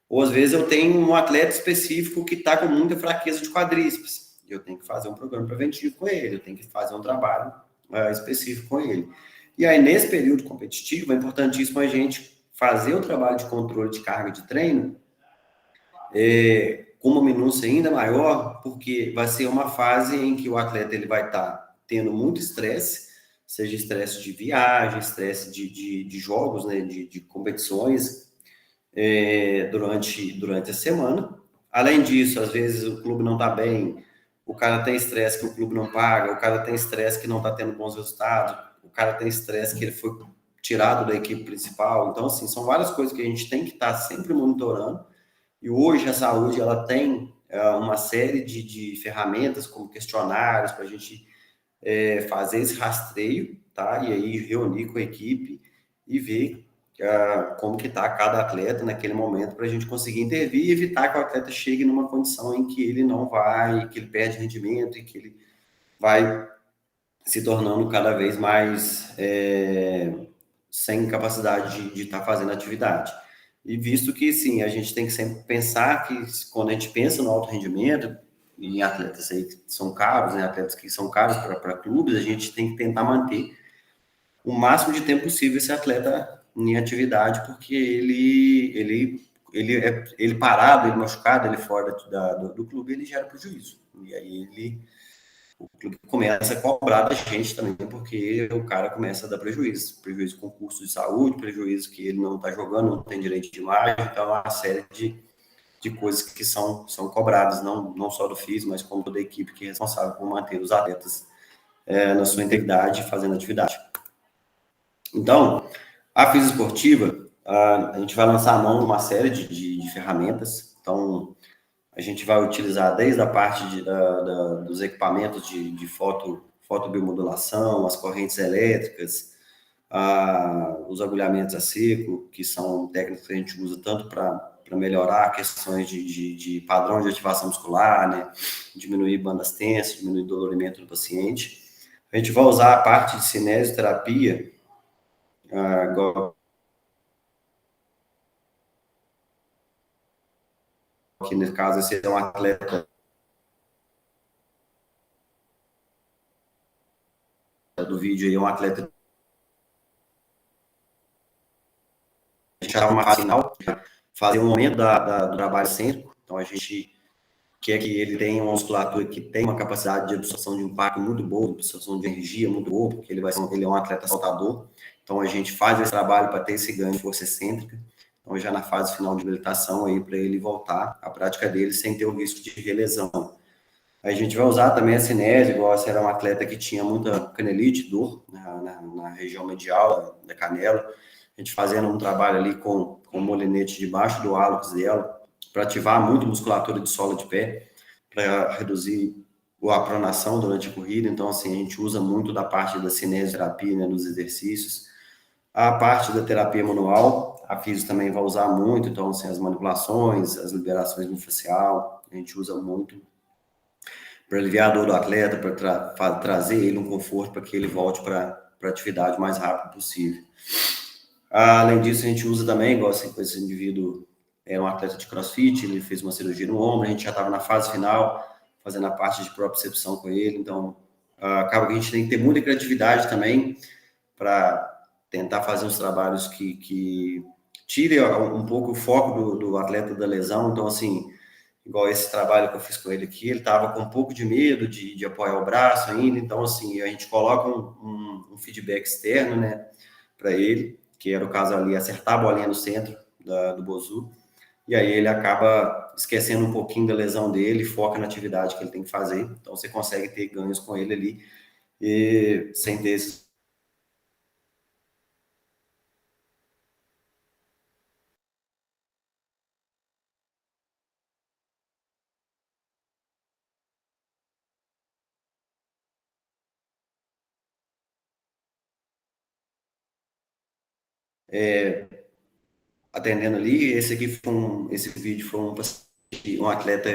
Ou, às vezes, eu tenho um atleta específico que está com muita fraqueza de quadríceps. Eu tenho que fazer um programa preventivo com ele, eu tenho que fazer um trabalho específico com ele. E aí, nesse período competitivo, é importantíssimo a gente fazer o trabalho de controle de carga de treino com uma minúcia ainda maior, porque vai ser uma fase em que o atleta ele vai estar tendo muito estresse, seja estresse de viagem, estresse de jogos, né, de competições durante a semana. Além disso, às vezes o clube não está bem, o cara tem estresse que o clube não paga, o cara tem estresse que não está tendo bons resultados, o cara tem estresse que ele foi tirado da equipe principal. Então, assim, são várias coisas que a gente tem que estar sempre monitorando. E hoje a saúde ela tem uma série de ferramentas, como questionários, para a gente fazer esse rastreio, tá? E aí reunir com a equipe e ver como que está cada atleta naquele momento para a gente conseguir intervir e evitar que o atleta chegue numa condição em que ele não vai, que ele perde rendimento e que ele vai se tornando cada vez mais sem capacidade de estar fazendo atividade. E visto que, sim, a gente tem que sempre pensar que quando a gente pensa no alto rendimento, em atletas aí que são caros, né, atletas que são caros para clubes, a gente tem que tentar manter o máximo de tempo possível esse atleta em atividade, porque ele parado, ele machucado, ele fora do clube, ele gera prejuízo. E aí o clube começa a cobrar da gente também, porque o cara começa a dar prejuízo. Prejuízo com custo de saúde, prejuízo que ele não está jogando, não tem direito de imagem, então é uma série de coisas que são cobradas, não só do FIS, mas como toda a equipe que é responsável por manter os atletas na sua integridade fazendo atividade. Então, a FIS esportiva, a gente vai lançar a mão de uma série de ferramentas. Então, a gente vai utilizar desde a parte dos equipamentos de fotobiomodulação, as correntes elétricas, os agulhamentos a seco, que são técnicas que a gente usa tanto para melhorar questões de padrão de ativação muscular, né? Diminuir bandas tensas, diminuir dolorimento do paciente. A gente vai usar a parte de cinesioterapia, que nesse caso esse é um atleta do vídeo aí é um atleta que já está numa fase final, fazer um aumento do trabalho cêntrico. Então, a gente quer que ele tenha uma musculatura que tenha uma capacidade de absorção de impacto muito boa, absorção de energia muito boa, porque ele é um atleta saltador. Então, a gente faz esse trabalho para ter esse ganho de força excêntrica. Então, já na fase final de habilitação, aí para ele voltar à prática dele sem ter o risco de relesão. A gente vai usar também a cinese, igual se era um atleta que tinha muita canelite, dor na região medial da canela. A gente fazendo um trabalho ali com o molinete debaixo do hálux dela, para ativar muito a musculatura de sola de pé, para reduzir a pronação durante a corrida. Então, assim, a gente usa muito da parte da cinesioterapia, né, nos exercícios. A parte da terapia manual, a física também vai usar muito, então, assim, as manipulações, as liberações no facial, a gente usa muito para aliviar a dor do atleta, para trazer ele um conforto para que ele volte para a atividade o mais rápido possível. Além disso, a gente usa também, igual assim, esse indivíduo é um atleta de crossfit, ele fez uma cirurgia no ombro, a gente já estava na fase final, fazendo a parte de propriocepção com ele, então acaba que a gente tem que ter muita criatividade também para tentar fazer uns trabalhos que tire um pouco o foco do atleta da lesão. Então, assim, igual esse trabalho que eu fiz com ele aqui, ele estava com um pouco de medo de apoiar o braço ainda, então, assim, a gente coloca um feedback externo, né, para ele, que era o caso ali, acertar a bolinha no centro do Bozu, e aí ele acaba esquecendo um pouquinho da lesão dele, foca na atividade que ele tem que fazer, então você consegue ter ganhos com ele ali, e sem ter esses... atendendo ali, esse vídeo foi um atleta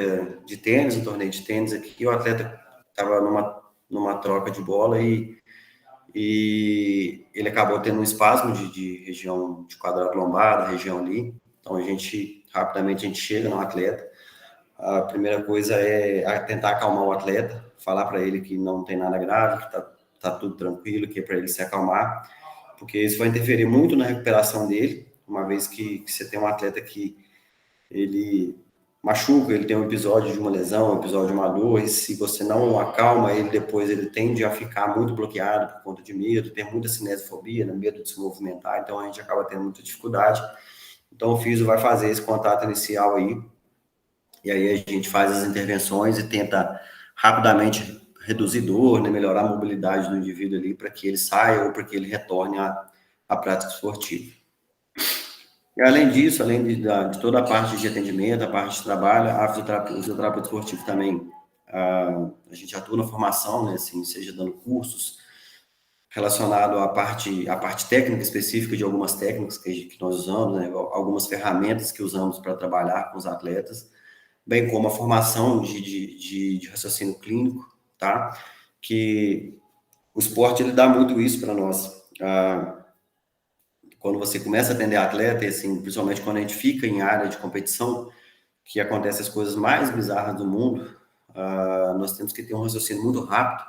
de tênis, um torneio de tênis aqui, o atleta estava numa troca de bola e ele acabou tendo um espasmo de região de quadrado lombar, da região ali, então rapidamente a gente chega no atleta, a primeira coisa é tentar acalmar o atleta, falar para ele que não tem nada grave, que tá tudo tranquilo, que é para ele se acalmar, porque isso vai interferir muito na recuperação dele, uma vez que você tem um atleta que ele machuca, ele tem um episódio de uma lesão, um episódio de uma dor, e se você não acalma ele depois, ele tende a ficar muito bloqueado por conta de medo, tem muita cinesiofobia, né, medo de se movimentar, então a gente acaba tendo muita dificuldade. Então o físio vai fazer esse contato inicial aí, e aí a gente faz as intervenções e tenta rapidamente reduzir dor, né, melhorar a mobilidade do indivíduo ali para que ele saia ou para que ele retorne à prática esportiva. E além disso, além de toda a parte de atendimento, a parte de trabalho, o fisioterapeuta esportivo também, a gente atua na formação, né, assim, seja dando cursos relacionado à parte técnica específica de algumas técnicas que nós usamos, né, algumas ferramentas que usamos para trabalhar com os atletas, bem como a formação de raciocínio clínico, tá? Que o esporte, ele dá muito isso para nós. Quando você começa a atender atleta, e assim, principalmente quando a gente fica em área de competição, que acontecem as coisas mais bizarras do mundo, nós temos que ter um raciocínio muito rápido,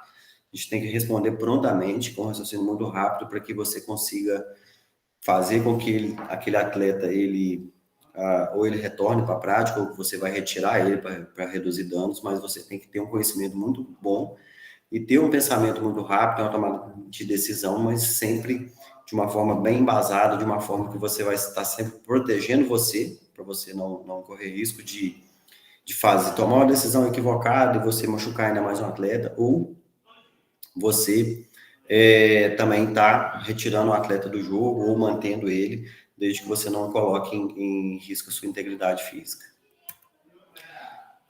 a gente tem que responder prontamente com um raciocínio muito rápido para que você consiga fazer com que aquele atleta, ou ele retorne para a prática, ou você vai retirar ele para reduzir danos, mas você tem que ter um conhecimento muito bom e ter um pensamento muito rápido, uma tomada de decisão, mas sempre de uma forma bem embasada, de uma forma que você vai estar sempre protegendo você, para você não correr risco de tomar uma decisão equivocada e você machucar ainda mais um atleta, ou você também está retirando o atleta do jogo ou mantendo ele, desde que você não coloque em risco a sua integridade física.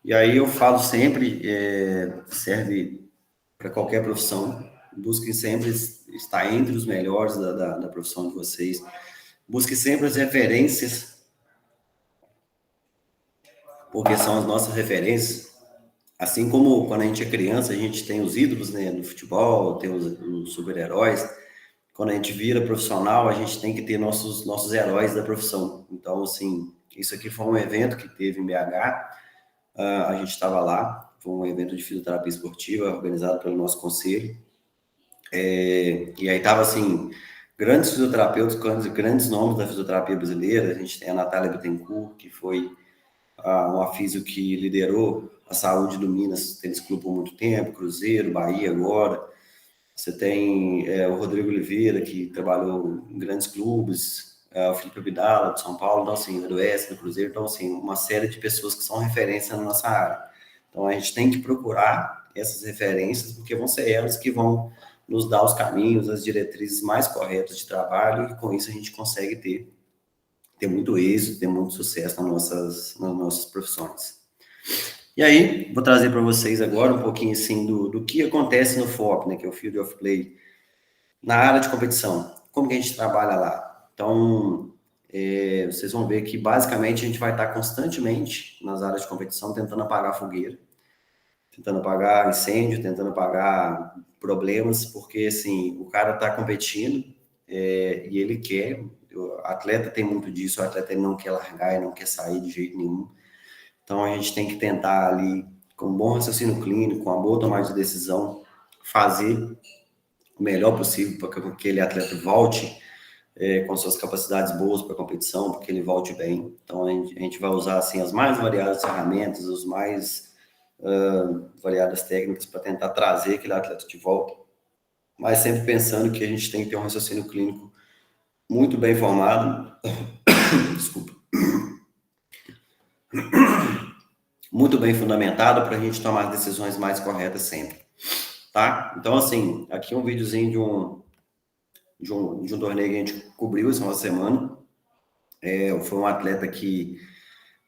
E aí eu falo sempre, serve para qualquer profissão, busquem sempre estar entre os melhores da profissão de vocês, busquem sempre as referências, porque são as nossas referências. Assim como quando a gente é criança, a gente tem os ídolos, né, no futebol, tem os super-heróis. Quando a gente vira profissional, a gente tem que ter nossos heróis da profissão. Então, assim, isso aqui foi um evento que teve em BH, a gente estava lá, foi um evento de fisioterapia esportiva organizado pelo nosso conselho, E aí tava assim, grandes fisioterapeutas, grandes nomes da fisioterapia brasileira. A gente tem a Natália Bittencourt, que foi uma físio que liderou a saúde do Minas Tênis Clube por muito tempo, Cruzeiro, Bahia agora. Você tem o Rodrigo Oliveira, que trabalhou em grandes clubes, o Felipe Abdala, de São Paulo, então assim, do Oeste, do Cruzeiro, então assim, uma série de pessoas que são referência na nossa área. Então a gente tem que procurar essas referências, porque vão ser elas que vão nos dar os caminhos, as diretrizes mais corretas de trabalho, e com isso a gente consegue ter muito êxito, ter muito sucesso nas nossas profissões. E aí, vou trazer para vocês agora um pouquinho assim do que acontece no FOP, né, que é o Field of Play, na área de competição. Como que a gente trabalha lá? Então, vocês vão ver que basicamente a gente vai estar constantemente nas áreas de competição tentando apagar a fogueira, tentando apagar incêndio, tentando apagar problemas, porque assim, o cara está competindo e ele quer, o atleta tem muito disso, o atleta ele não quer largar, ele não quer sair de jeito nenhum. Então a gente tem que tentar ali, com um bom raciocínio clínico, com uma boa tomada de decisão, fazer o melhor possível para que aquele atleta volte com suas capacidades boas para a competição, para que ele volte bem. Então a gente vai usar assim as mais variadas ferramentas, os mais variadas técnicas para tentar trazer aquele atleta de volta, mas sempre pensando que a gente tem que ter um raciocínio clínico muito bem formado, desculpa, muito bem fundamentado para a gente tomar as decisões mais corretas sempre, tá? Então, assim, aqui um videozinho de um torneio que a gente cobriu essa semana. Foi um atleta que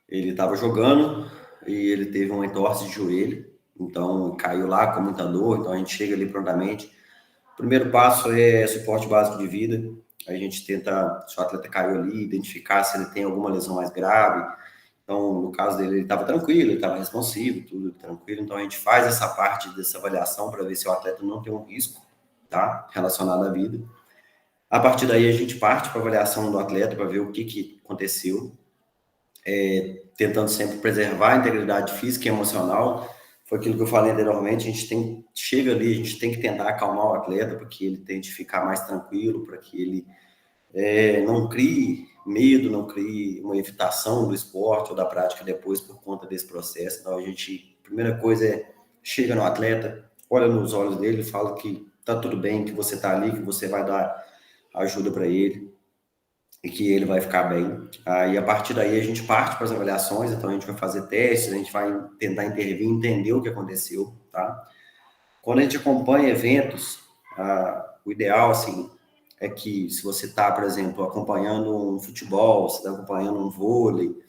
ele estava jogando e ele teve uma entorse de joelho, então caiu lá com muita dor, então a gente chega ali prontamente. O primeiro passo é suporte básico de vida. A gente tenta, se o atleta caiu ali, identificar se ele tem alguma lesão mais grave. Então, no caso dele, ele estava tranquilo, ele estava responsivo, tudo tranquilo. Então, a gente faz essa parte dessa avaliação para ver se o atleta não tem um risco, tá, relacionado à vida. A partir daí, a gente parte para a avaliação do atleta para ver o que aconteceu, tentando sempre preservar a integridade física e emocional. Foi aquilo que eu falei anteriormente, a gente chega ali, a gente tem que tentar acalmar o atleta para que ele tente ficar mais tranquilo, para que ele não crie medo, não crie uma evitação do esporte ou da prática depois por conta desse processo. Então, a primeira coisa é, chega no atleta, olha nos olhos dele, fala que tá tudo bem, que você tá ali, que você vai dar ajuda para ele e que ele vai ficar bem. Aí, a partir daí, a gente parte para as avaliações, então a gente vai fazer testes, a gente vai tentar intervir, entender o que aconteceu, tá? Quando a gente acompanha eventos, o ideal, assim, é que se você está, por exemplo, acompanhando um futebol, você está acompanhando um vôlei,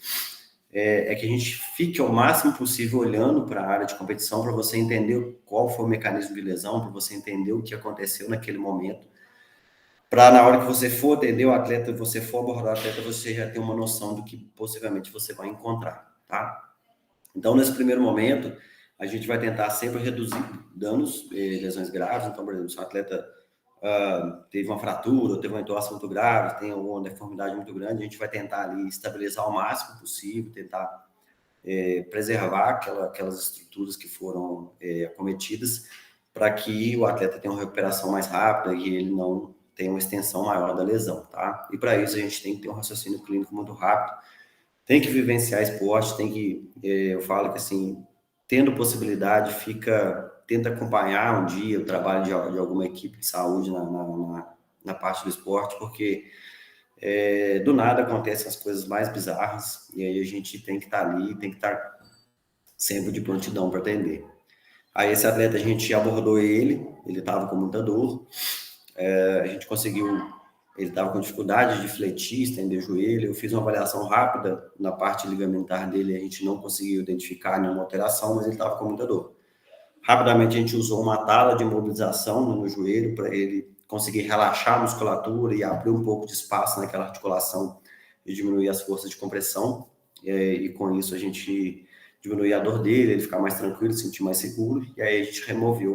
que a gente fique ao máximo possível olhando para a área de competição para você entender qual foi o mecanismo de lesão, para você entender o que aconteceu naquele momento, para na hora que você for atender o atleta, você for abordar o atleta, você já ter uma noção do que possivelmente você vai encontrar, tá? Então, nesse primeiro momento, a gente vai tentar sempre reduzir danos, lesões graves. Então, por exemplo, se o atleta teve uma fratura, ou teve uma entorse muito grave, tem alguma deformidade muito grande, a gente vai tentar ali estabilizar o máximo possível, tentar preservar aquelas estruturas que foram acometidas, para que o atleta tenha uma recuperação mais rápida e ele não tenha uma extensão maior da lesão, tá? E para isso a gente tem que ter um raciocínio clínico muito rápido, tem que vivenciar esporte, tem que, eu falo que assim, tendo possibilidade, tenta acompanhar um dia o trabalho de alguma equipe de saúde na parte do esporte, porque do nada acontecem as coisas mais bizarras, e aí a gente tem que estar ali, tem que estar sempre de prontidão para atender. Aí esse atleta, a gente abordou ele estava com muita dor, a gente conseguiu, ele estava com dificuldade de fletir, estender o joelho, eu fiz uma avaliação rápida na parte ligamentar dele, a gente não conseguiu identificar nenhuma alteração, mas ele estava com muita dor. Rapidamente a gente usou uma tala de mobilização no joelho para ele conseguir relaxar a musculatura e abrir um pouco de espaço naquela articulação e diminuir as forças de compressão, e com isso a gente diminuir a dor dele, ele ficar mais tranquilo, se sentir mais seguro, e aí a gente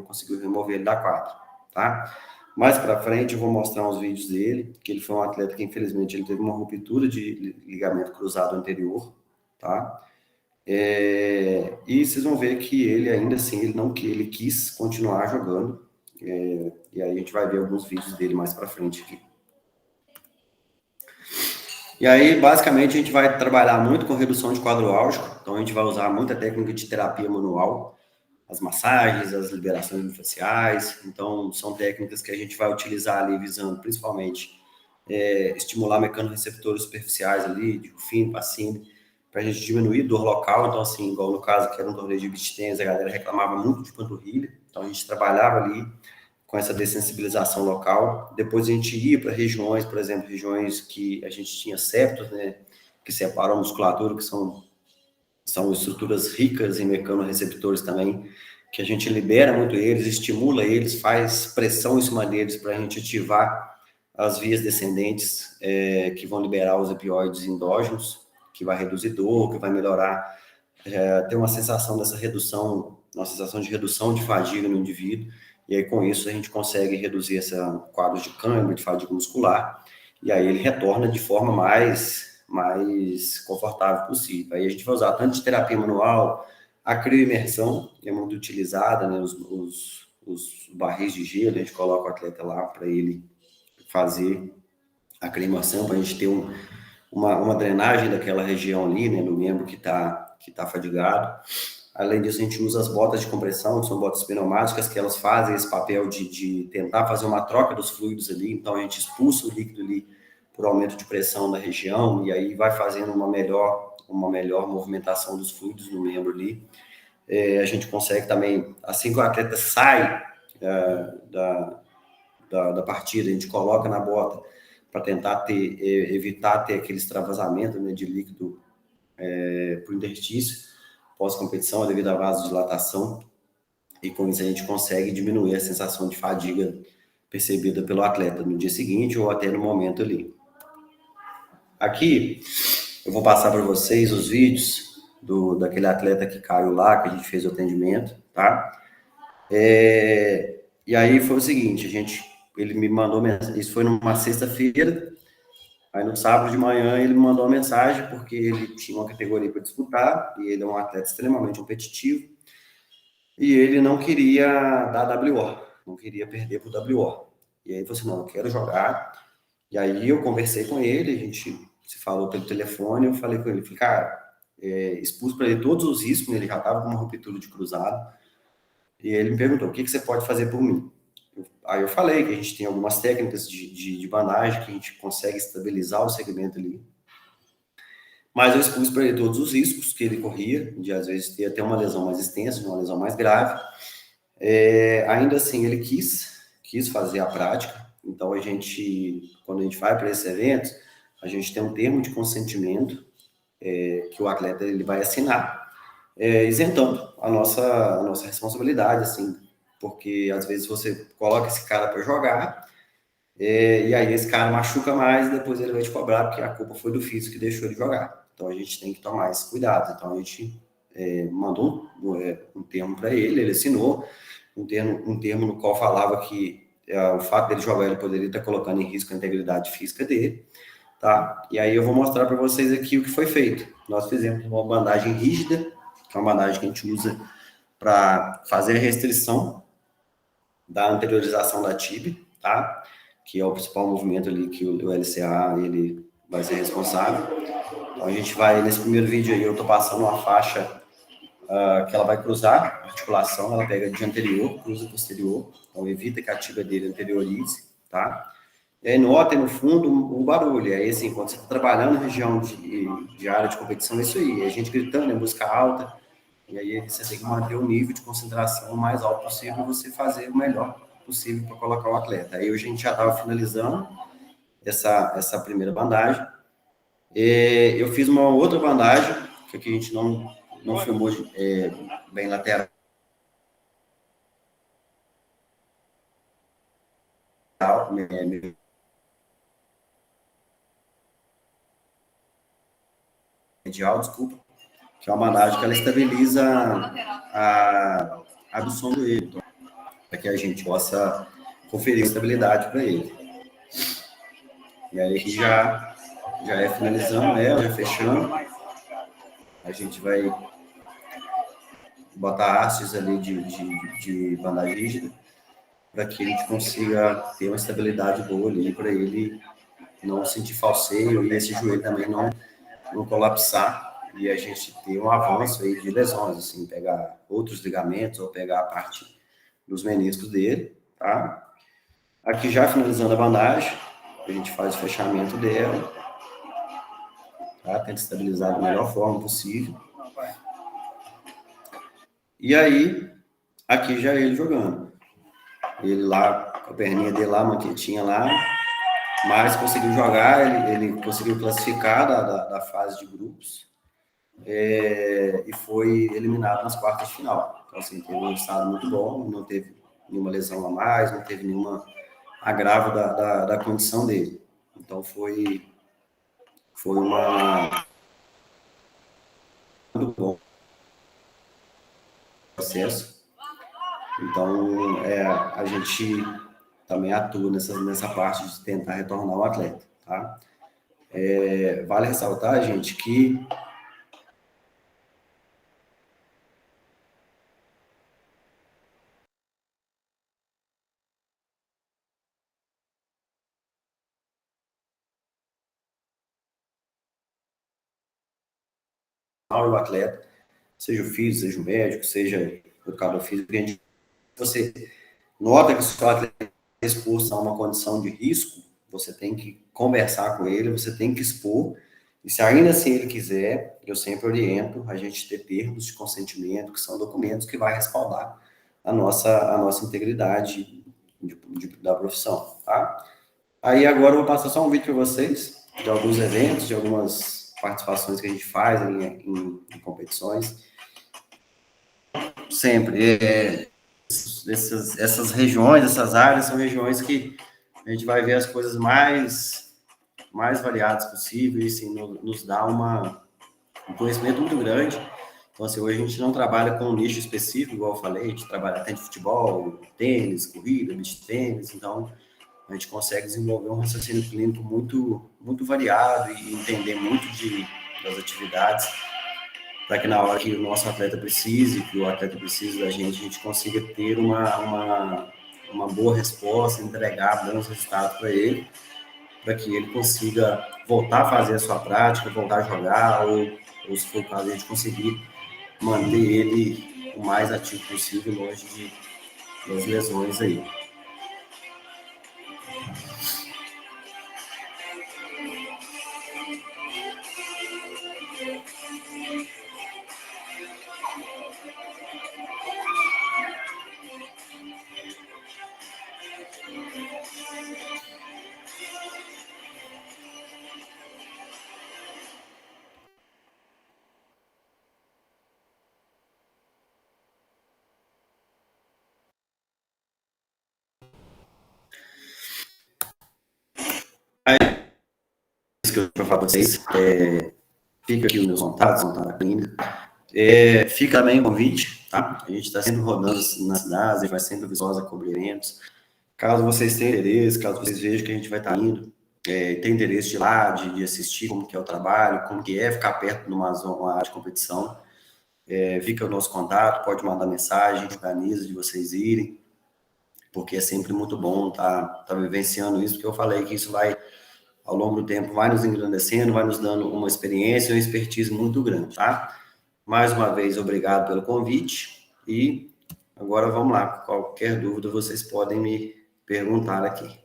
conseguiu remover ele da quadra, tá? Mais para frente eu vou mostrar uns vídeos dele, que ele foi um atleta que infelizmente ele teve uma ruptura de ligamento cruzado anterior, tá? E vocês vão ver que ele ainda assim, ele quis continuar jogando, E aí a gente vai ver alguns vídeos dele mais para frente aqui. E aí, basicamente, a gente vai trabalhar muito com redução de quadro álgico. Então, a gente vai usar muita técnica de terapia manual, as massagens, as liberações faciais. Então, são técnicas que a gente vai utilizar ali visando, principalmente, estimular mecanorreceptores superficiais ali, de fino, passino, para a gente diminuir dor local. Então, assim, igual no caso que era um torneio de beach tennis, a galera reclamava muito de panturrilha. Então, a gente trabalhava ali com essa dessensibilização local. Depois a gente ia para regiões, por exemplo, regiões que a gente tinha septos, né, que separam a musculatura, que são estruturas ricas em mecanorreceptores também, que a gente libera muito eles, estimula eles, faz pressão em cima deles para a gente ativar as vias descendentes, que vão liberar os opioides endógenos, que vai reduzir dor, que vai melhorar, ter uma sensação dessa redução, uma sensação de redução de fadiga no indivíduo. E aí, com isso, a gente consegue reduzir esse quadro de câimbra, de fadiga muscular, e aí ele retorna de forma mais confortável possível. Aí a gente vai usar tanto de terapia manual, a crioimersão, que é muito utilizada, né, os barris de gelo, a gente coloca o atleta lá para ele fazer a crioimersão, para a gente ter uma drenagem daquela região ali, né, no membro que tá fadigado. Além disso, a gente usa as botas de compressão, que são botas pneumáticas, que elas fazem esse papel de tentar fazer uma troca dos fluidos ali. Então, a gente expulsa o líquido ali por aumento de pressão na região, e aí vai fazendo uma melhor movimentação dos fluidos no membro ali. A gente consegue também, assim que o atleta sai da partida, a gente coloca na bota para tentar evitar ter aquele extravasamento, né, de líquido para o interstício pós-competição, devido à vasodilatação, e com isso a gente consegue diminuir a sensação de fadiga percebida pelo atleta no dia seguinte ou até no momento ali. Aqui, eu vou passar para vocês os vídeos daquele atleta que caiu lá, que a gente fez o atendimento, tá? E aí foi o seguinte, ele me mandou mensagem, isso foi numa sexta-feira, aí no sábado de manhã ele me mandou uma mensagem, porque ele tinha uma categoria para disputar, e ele é um atleta extremamente competitivo, e ele não queria dar WO, não queria perder para o WO. E aí ele falou assim, não, eu quero jogar. E aí eu conversei com ele, a gente se falou pelo telefone, eu falei com ele, falei, cara, expus para ele todos os riscos, né? Ele já estava com uma ruptura de cruzado, e ele me perguntou, o que você pode fazer por mim? Aí eu falei que a gente tem algumas técnicas de bandagem, que a gente consegue estabilizar o segmento ali, mas eu expus para ele todos os riscos que ele corria, de às vezes ter até uma lesão mais extensa, uma lesão mais grave. Ainda assim, ele quis fazer a prática. Então, quando a gente vai para esses eventos, a gente tem um termo de consentimento que o atleta ele vai assinar, isentando a nossa responsabilidade, assim, porque às vezes você coloca esse cara para jogar, e aí esse cara machuca mais, e depois ele vai te cobrar, porque a culpa foi do físico que deixou ele jogar. Então, a gente tem que tomar esse cuidado. Então, a gente mandou um termo para ele, ele assinou, um termo no qual falava que o fato dele jogar, ele poderia estar colocando em risco a integridade física dele, tá? E aí eu vou mostrar para vocês aqui o que foi feito. Nós fizemos uma bandagem rígida, que é uma bandagem que a gente usa para fazer a restrição da anteriorização da tíbia, tá? Que é o principal movimento ali que o LCA ele vai ser responsável. Então a gente vai, nesse primeiro vídeo aí, eu tô passando uma faixa que ela vai cruzar a articulação, ela pega de anterior, cruza posterior, então evita que a tíbia dele anteriorize, tá? E aí notem no fundo o barulho, aí assim, quando você está trabalhando em região de área de competição, é isso aí, a gente gritando em música alta, e aí você tem que manter o nível de concentração o mais alto possível e você fazer o melhor possível para colocar o atleta. Aí a gente já estava finalizando essa primeira bandagem. Eu fiz uma outra bandagem, que aqui a gente não filmou bem lateral, medial, desculpa, que é uma bandagem que ela estabiliza a abdução do joelho, então, para que a gente possa conferir estabilidade para ele. E aí aqui já é finalizando ela, já fechando. A gente vai botar hastes ali de bandagem rígida. para que a gente consiga ter uma estabilidade boa ali, para ele não sentir falseio e esse joelho também não colapsar e a gente ter um avanço aí de lesões, assim, pegar outros ligamentos ou pegar a parte dos meniscos dele, tá? Aqui já finalizando a bandagem, a gente faz o fechamento dela, tá? Tenta estabilizar da melhor forma possível. E aí, aqui já ele jogando. Ele lá, com a perninha dele lá, manquetinha lá, mas conseguiu jogar, ele conseguiu classificar da fase de grupos e foi eliminado nas quartas de final. Então, assim, teve um estado muito bom, não teve nenhuma lesão a mais, não teve nenhuma agravo da condição dele. Então, foi uma muito bom processo. Então, a gente também atua nessa parte de tentar retornar o atleta, tá? Vale ressaltar, gente, que o atleta, seja o físico, seja o médico, seja o educador físico, você nota que o seu atleta é exposto a uma condição de risco, você tem que conversar com ele, você tem que expor, e se ainda assim ele quiser, eu sempre oriento a gente ter termos de consentimento, que são documentos que vai respaldar a nossa integridade da profissão, tá? Aí agora eu vou passar só um vídeo para vocês, de alguns eventos, de algumas participações que a gente faz em competições. Sempre. Essas regiões, essas áreas, são regiões que a gente vai ver as coisas mais variadas possíveis, e assim, nos dá um conhecimento muito grande. Então, assim, hoje a gente não trabalha com um nicho específico, igual eu falei, a gente trabalha até de futebol, tênis, corrida, beach tênis, então a gente consegue desenvolver um raciocínio clínico muito variado e entender muito das atividades, para que na hora que o nosso atleta precise, que o atleta precisa da gente, a gente consiga ter uma boa resposta, entregar bons resultados para ele, para que ele consiga voltar a fazer a sua prática, voltar a jogar, ou se for o caso, a gente conseguir manter ele o mais ativo possível, longe das lesões aí. Isso que eu vou falar para vocês, fica aqui os meus contatos, contato da clínica. Fica também o convite, tá? A gente está sempre rodando nas cidades, a gente vai sempre Viçosa cobrir eventos. Caso vocês tenham interesse, caso vocês vejam que a gente vai estar indo, tem interesse de ir lá, de assistir como que é o trabalho, como que é ficar perto de uma área de competição, fica o nosso contato, pode mandar mensagem, a gente organiza de vocês irem, porque é sempre muito bom tá vivenciando isso, porque eu falei que isso vai, ao longo do tempo, vai nos engrandecendo, vai nos dando uma experiência, uma expertise muito grande, tá? Mais uma vez, obrigado pelo convite e agora vamos lá. Qualquer dúvida, vocês podem me perguntar aqui.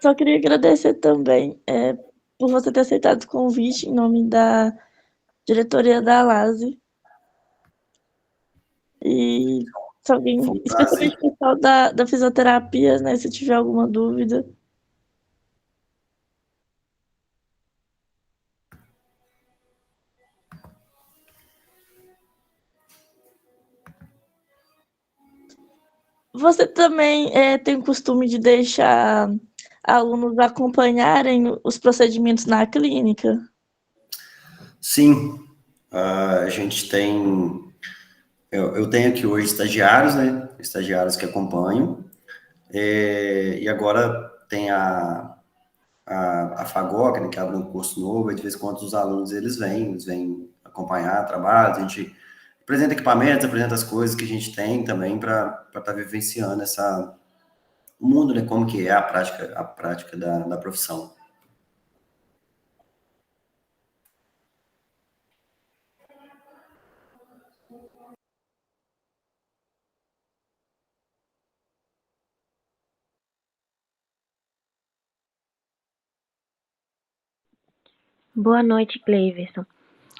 Só queria agradecer também por você ter aceitado o convite em nome da diretoria da LASE. E se alguém, Foi um prazer. especialmente o pessoal da fisioterapia, né, se tiver alguma dúvida. Você também tem o costume de deixar alunos acompanharem os procedimentos na clínica? Sim, a gente tem. Eu tenho aqui hoje estagiários, né? Estagiários que acompanham. E agora tem a FAGOC, né, que abre um curso novo, e de vez em quando os alunos eles vêm acompanhar trabalhos, a gente apresenta equipamentos, apresenta as coisas que a gente tem também para estar vivenciando o mundo, né, como que é a prática da profissão. Boa noite, Cleiverson.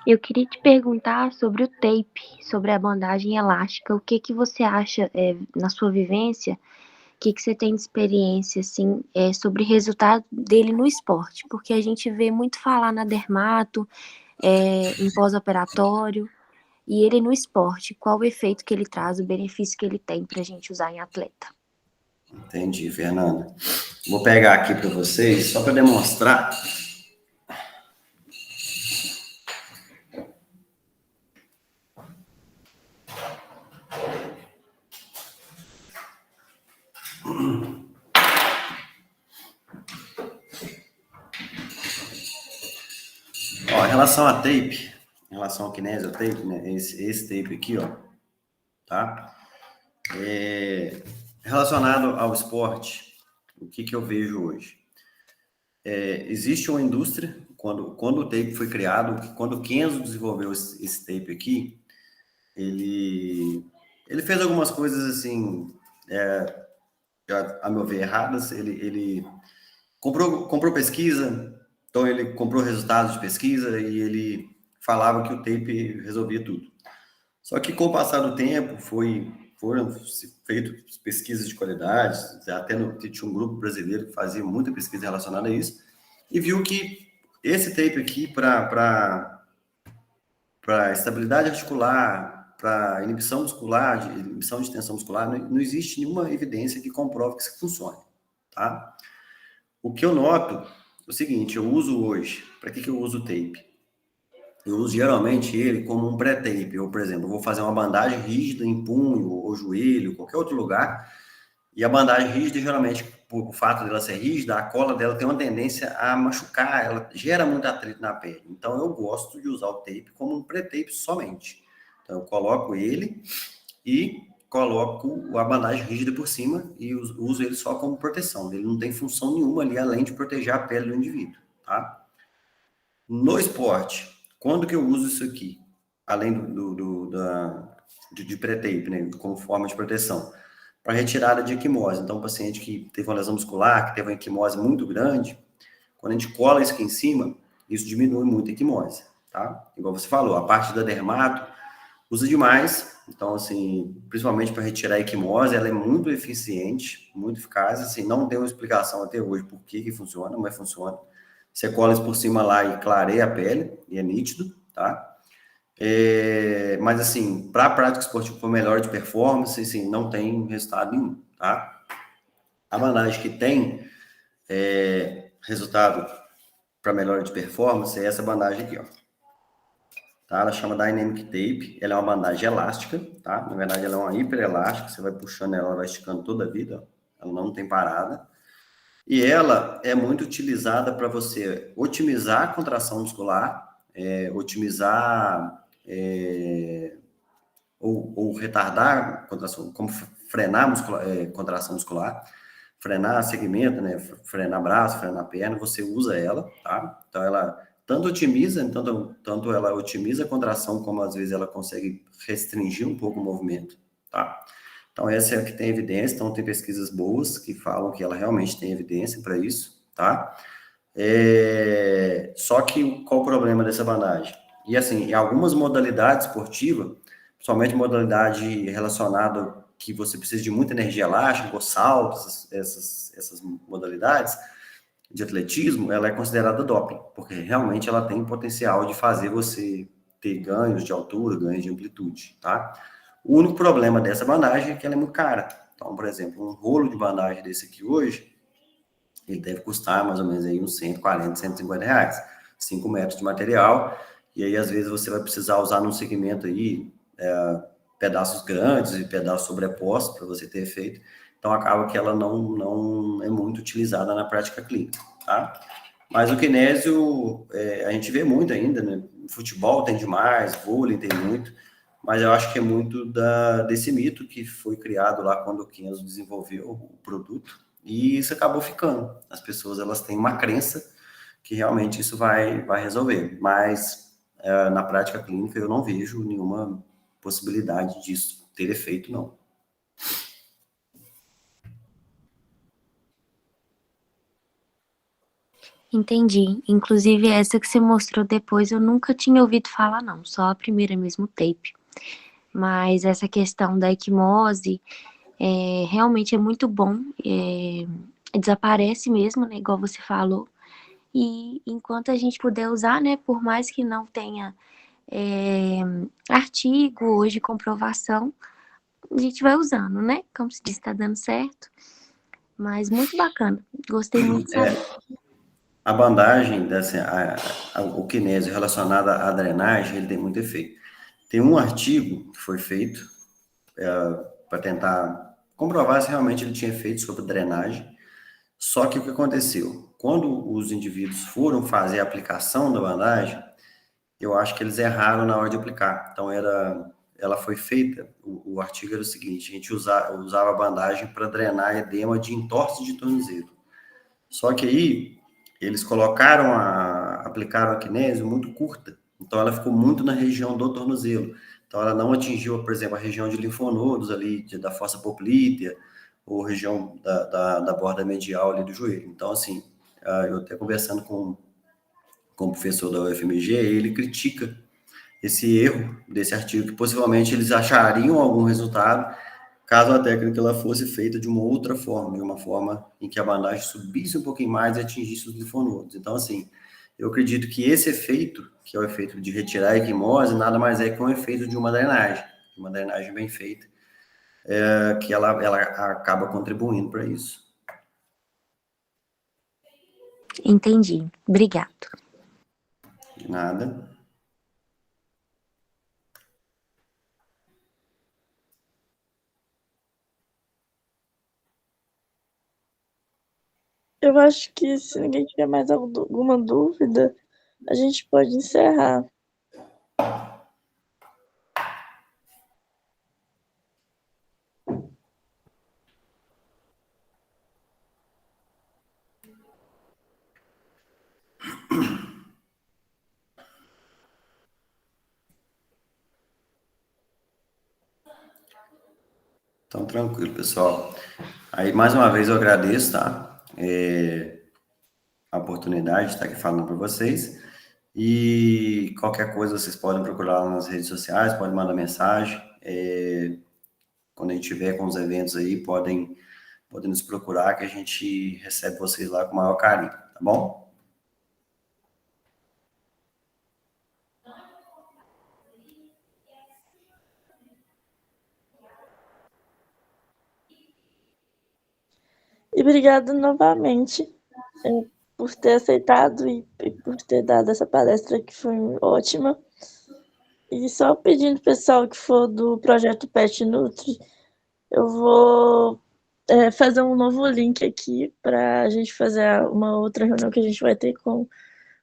Eu queria te perguntar sobre o tape, sobre a bandagem elástica. O que que você acha, na sua vivência, o que que você tem de experiência, assim, sobre o resultado dele no esporte? Porque a gente vê muito falar na dermato, em pós-operatório, e ele no esporte. Qual o efeito que ele traz, o benefício que ele tem para a gente usar em atleta? Entendi, Fernanda. Vou pegar aqui para vocês, só para demonstrar. Ó, em relação a tape, em relação ao kinesiotape, né, esse tape aqui, ó, tá? Relacionado ao esporte, o que eu vejo hoje? Existe uma indústria, quando o tape foi criado, quando o Kenzo desenvolveu esse tape aqui, ele fez algumas coisas assim, a meu ver, erradas. Ele comprou pesquisa, então ele comprou resultados de pesquisa e ele falava que o tape resolvia tudo. Só que com o passar do tempo foram feitas pesquisas de qualidade, até tinha um grupo brasileiro que fazia muita pesquisa relacionada a isso, e viu que esse tape aqui, para estabilidade articular, para inibição muscular, inibição de tensão muscular, não existe nenhuma evidência que comprove que isso funcione, tá? O que eu noto é o seguinte: eu uso hoje, para que eu uso o tape? Eu uso geralmente ele como um pré-tape. Eu, por exemplo, vou fazer uma bandagem rígida em punho ou joelho, qualquer outro lugar, e a bandagem rígida, geralmente, por o fato dela ser rígida, a cola dela tem uma tendência a machucar, ela gera muito atrito na pele. Então, eu gosto de usar o tape como um pré-tape somente. Então, eu coloco ele e coloco a bandagem rígida por cima e uso ele só como proteção. Ele não tem função nenhuma ali, além de proteger a pele do indivíduo, tá? No esporte, quando que eu uso isso aqui? Além de pré-tape, né? Como forma de proteção. Para retirada de equimose. Então, o paciente que teve uma lesão muscular, que teve uma equimose muito grande, quando a gente cola isso aqui em cima, isso diminui muito a equimose, tá? Igual você falou, a parte da dermato usa demais. Então, assim, principalmente para retirar a equimose, ela é muito eficiente, muito eficaz. Assim, não tem uma explicação até hoje por que funciona, mas funciona. Você cola isso por cima lá e clareia a pele, e é nítido, tá? Mas, assim, para a prática esportiva for melhor de performance, assim, não tem resultado nenhum, tá? A bandagem que tem resultado para melhor de performance é essa bandagem aqui, ó. Tá? Ela chama Dynamic Tape, ela é uma bandagem elástica, tá? Na verdade, ela é uma hiperelástica, você vai puxando ela, ela vai esticando toda a vida, ó. Ela não tem parada. E ela é muito utilizada para você otimizar a contração muscular, otimizar ou retardar a contração, como frenar contração muscular, frenar segmento, né? Frenar braço, frenar perna, você usa ela, tá? Então, ela tanto otimiza, tanto ela otimiza a contração, como às vezes ela consegue restringir um pouco o movimento, tá? Então, essa é a que tem evidência. Então, tem pesquisas boas que falam que ela realmente tem evidência para isso, tá? Só que qual o problema dessa bandagem? E assim, em algumas modalidades esportivas, principalmente modalidade relacionada que você precisa de muita energia elástica, ou saltos, essas modalidades de atletismo, ela é considerada doping, porque realmente ela tem potencial de fazer você ter ganhos de altura, ganhos de amplitude, tá? O único problema dessa bandagem é que ela é muito cara. Então, por exemplo, um rolo de bandagem desse aqui hoje, ele deve custar mais ou menos aí uns 140, 150 reais. 5 metros de material, e aí às vezes você vai precisar usar num segmento aí pedaços grandes e pedaços sobrepostos para você ter efeito. Então acaba que ela não é muito utilizada na prática clínica, tá? Mas o kinésio, a gente vê muito ainda, né? Futebol tem demais, vôlei tem muito, mas eu acho que é muito desse mito que foi criado lá quando o Kenzo desenvolveu o produto, e isso acabou ficando. As pessoas, elas têm uma crença que realmente isso vai resolver, mas na prática clínica eu não vejo nenhuma possibilidade disso ter efeito, não. Entendi. Inclusive, essa que você mostrou depois eu nunca tinha ouvido falar, não. Só a primeira mesmo, tape. Mas essa questão da equimose realmente é muito bom. Desaparece mesmo, né? Igual você falou. E enquanto a gente puder usar, né? Por mais que não tenha artigo hoje, comprovação, a gente vai usando, né? Como se diz, tá dando certo. Mas muito bacana. Gostei muito de saber. A bandagem, o kinésio relacionado à drenagem, ele tem muito efeito. Tem um artigo que foi feito para tentar comprovar se realmente ele tinha efeito sobre drenagem. Só que o que aconteceu? Quando os indivíduos foram fazer a aplicação da bandagem, eu acho que eles erraram na hora de aplicar. Então, ela foi feita, o artigo era o seguinte: a gente usava a bandagem para drenar edema de entorse de tornozelo. Só que aí, eles aplicaram a kinésio muito curta. Então, ela ficou muito na região do tornozelo. Então, ela não atingiu, por exemplo, a região de linfonodos ali, da fossa poplítea, ou região da borda medial ali do joelho. Então, assim, eu até conversando com o professor da UFMG, ele critica esse erro desse artigo, que possivelmente eles achariam algum resultado caso a técnica ela fosse feita de uma outra forma, de uma forma em que a bandagem subisse um pouquinho mais e atingisse os linfonodos. Então, assim, eu acredito que esse efeito, que é o efeito de retirar a equimose, nada mais é que um efeito de uma drenagem bem feita, que ela acaba contribuindo para isso. Entendi. Obrigado. De nada. Eu acho que se ninguém tiver mais alguma dúvida, a gente pode encerrar. Então, tranquilo, pessoal. Aí, mais uma vez, eu agradeço, tá? A oportunidade de estar aqui falando para vocês. E qualquer coisa, vocês podem procurar lá nas redes sociais, podem mandar mensagem. Quando a gente tiver com os eventos aí, podem nos procurar, que a gente recebe vocês lá com o maior carinho, tá bom? E obrigada novamente por ter aceitado e por ter dado essa palestra que foi ótima. E só pedindo pessoal que for do projeto Pet Nutri, eu vou fazer um novo link aqui para a gente fazer uma outra reunião que a gente vai ter com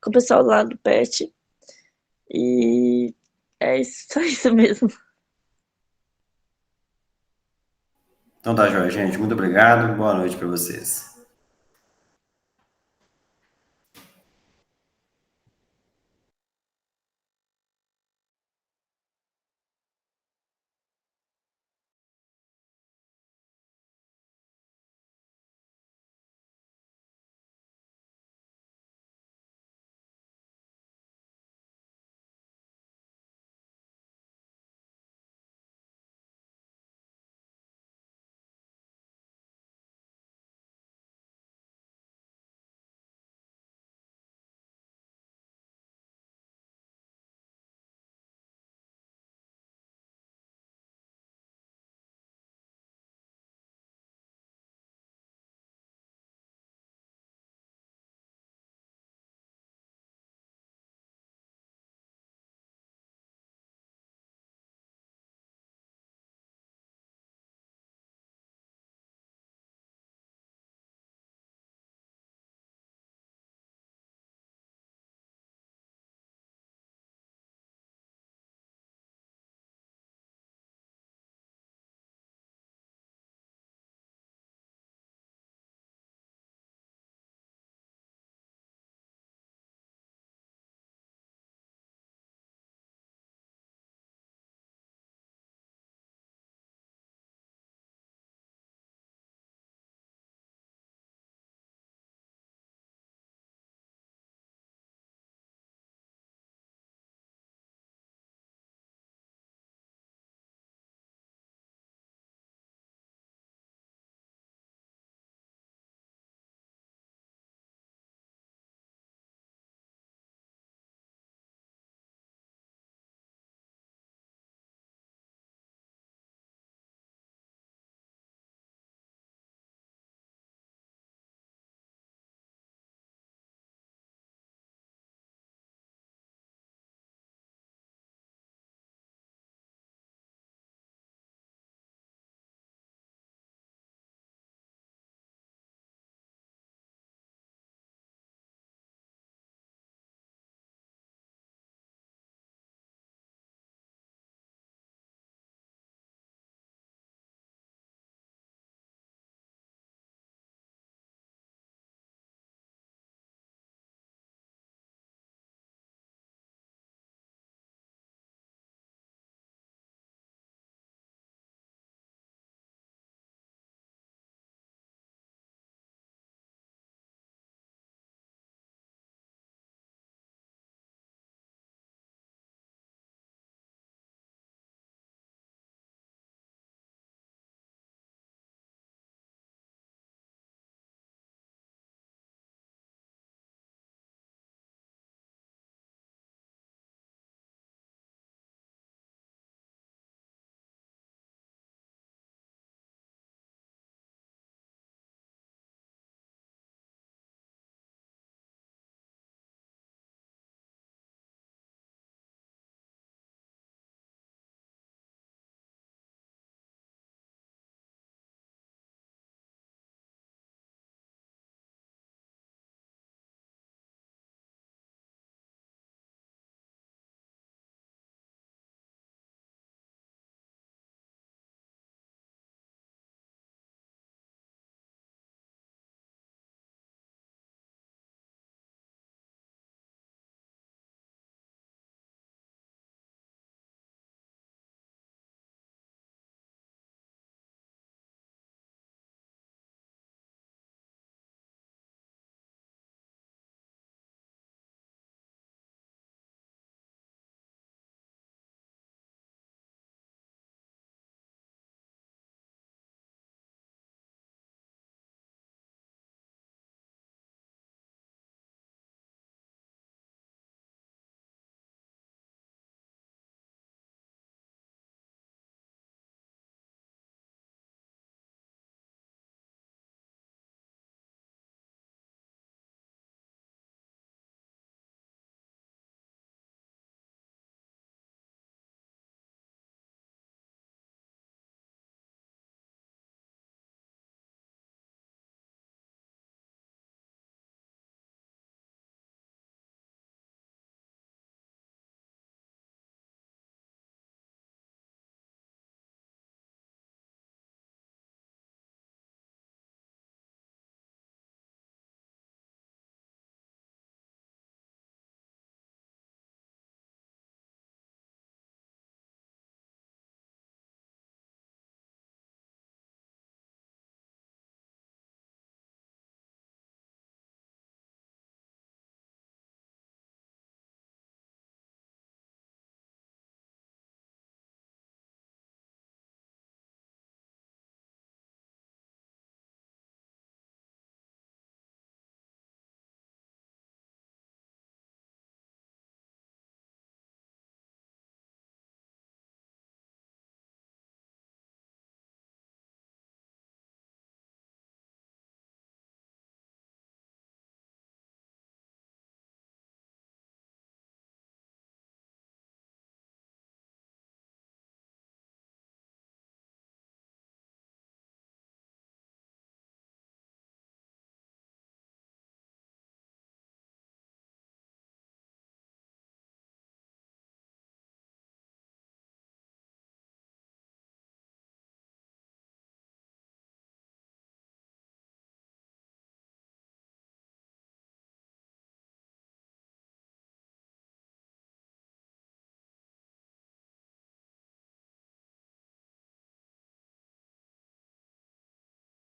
o pessoal lá do Pet. E é isso, só isso mesmo. Então tá, joia, gente. Muito obrigado. Boa noite para vocês.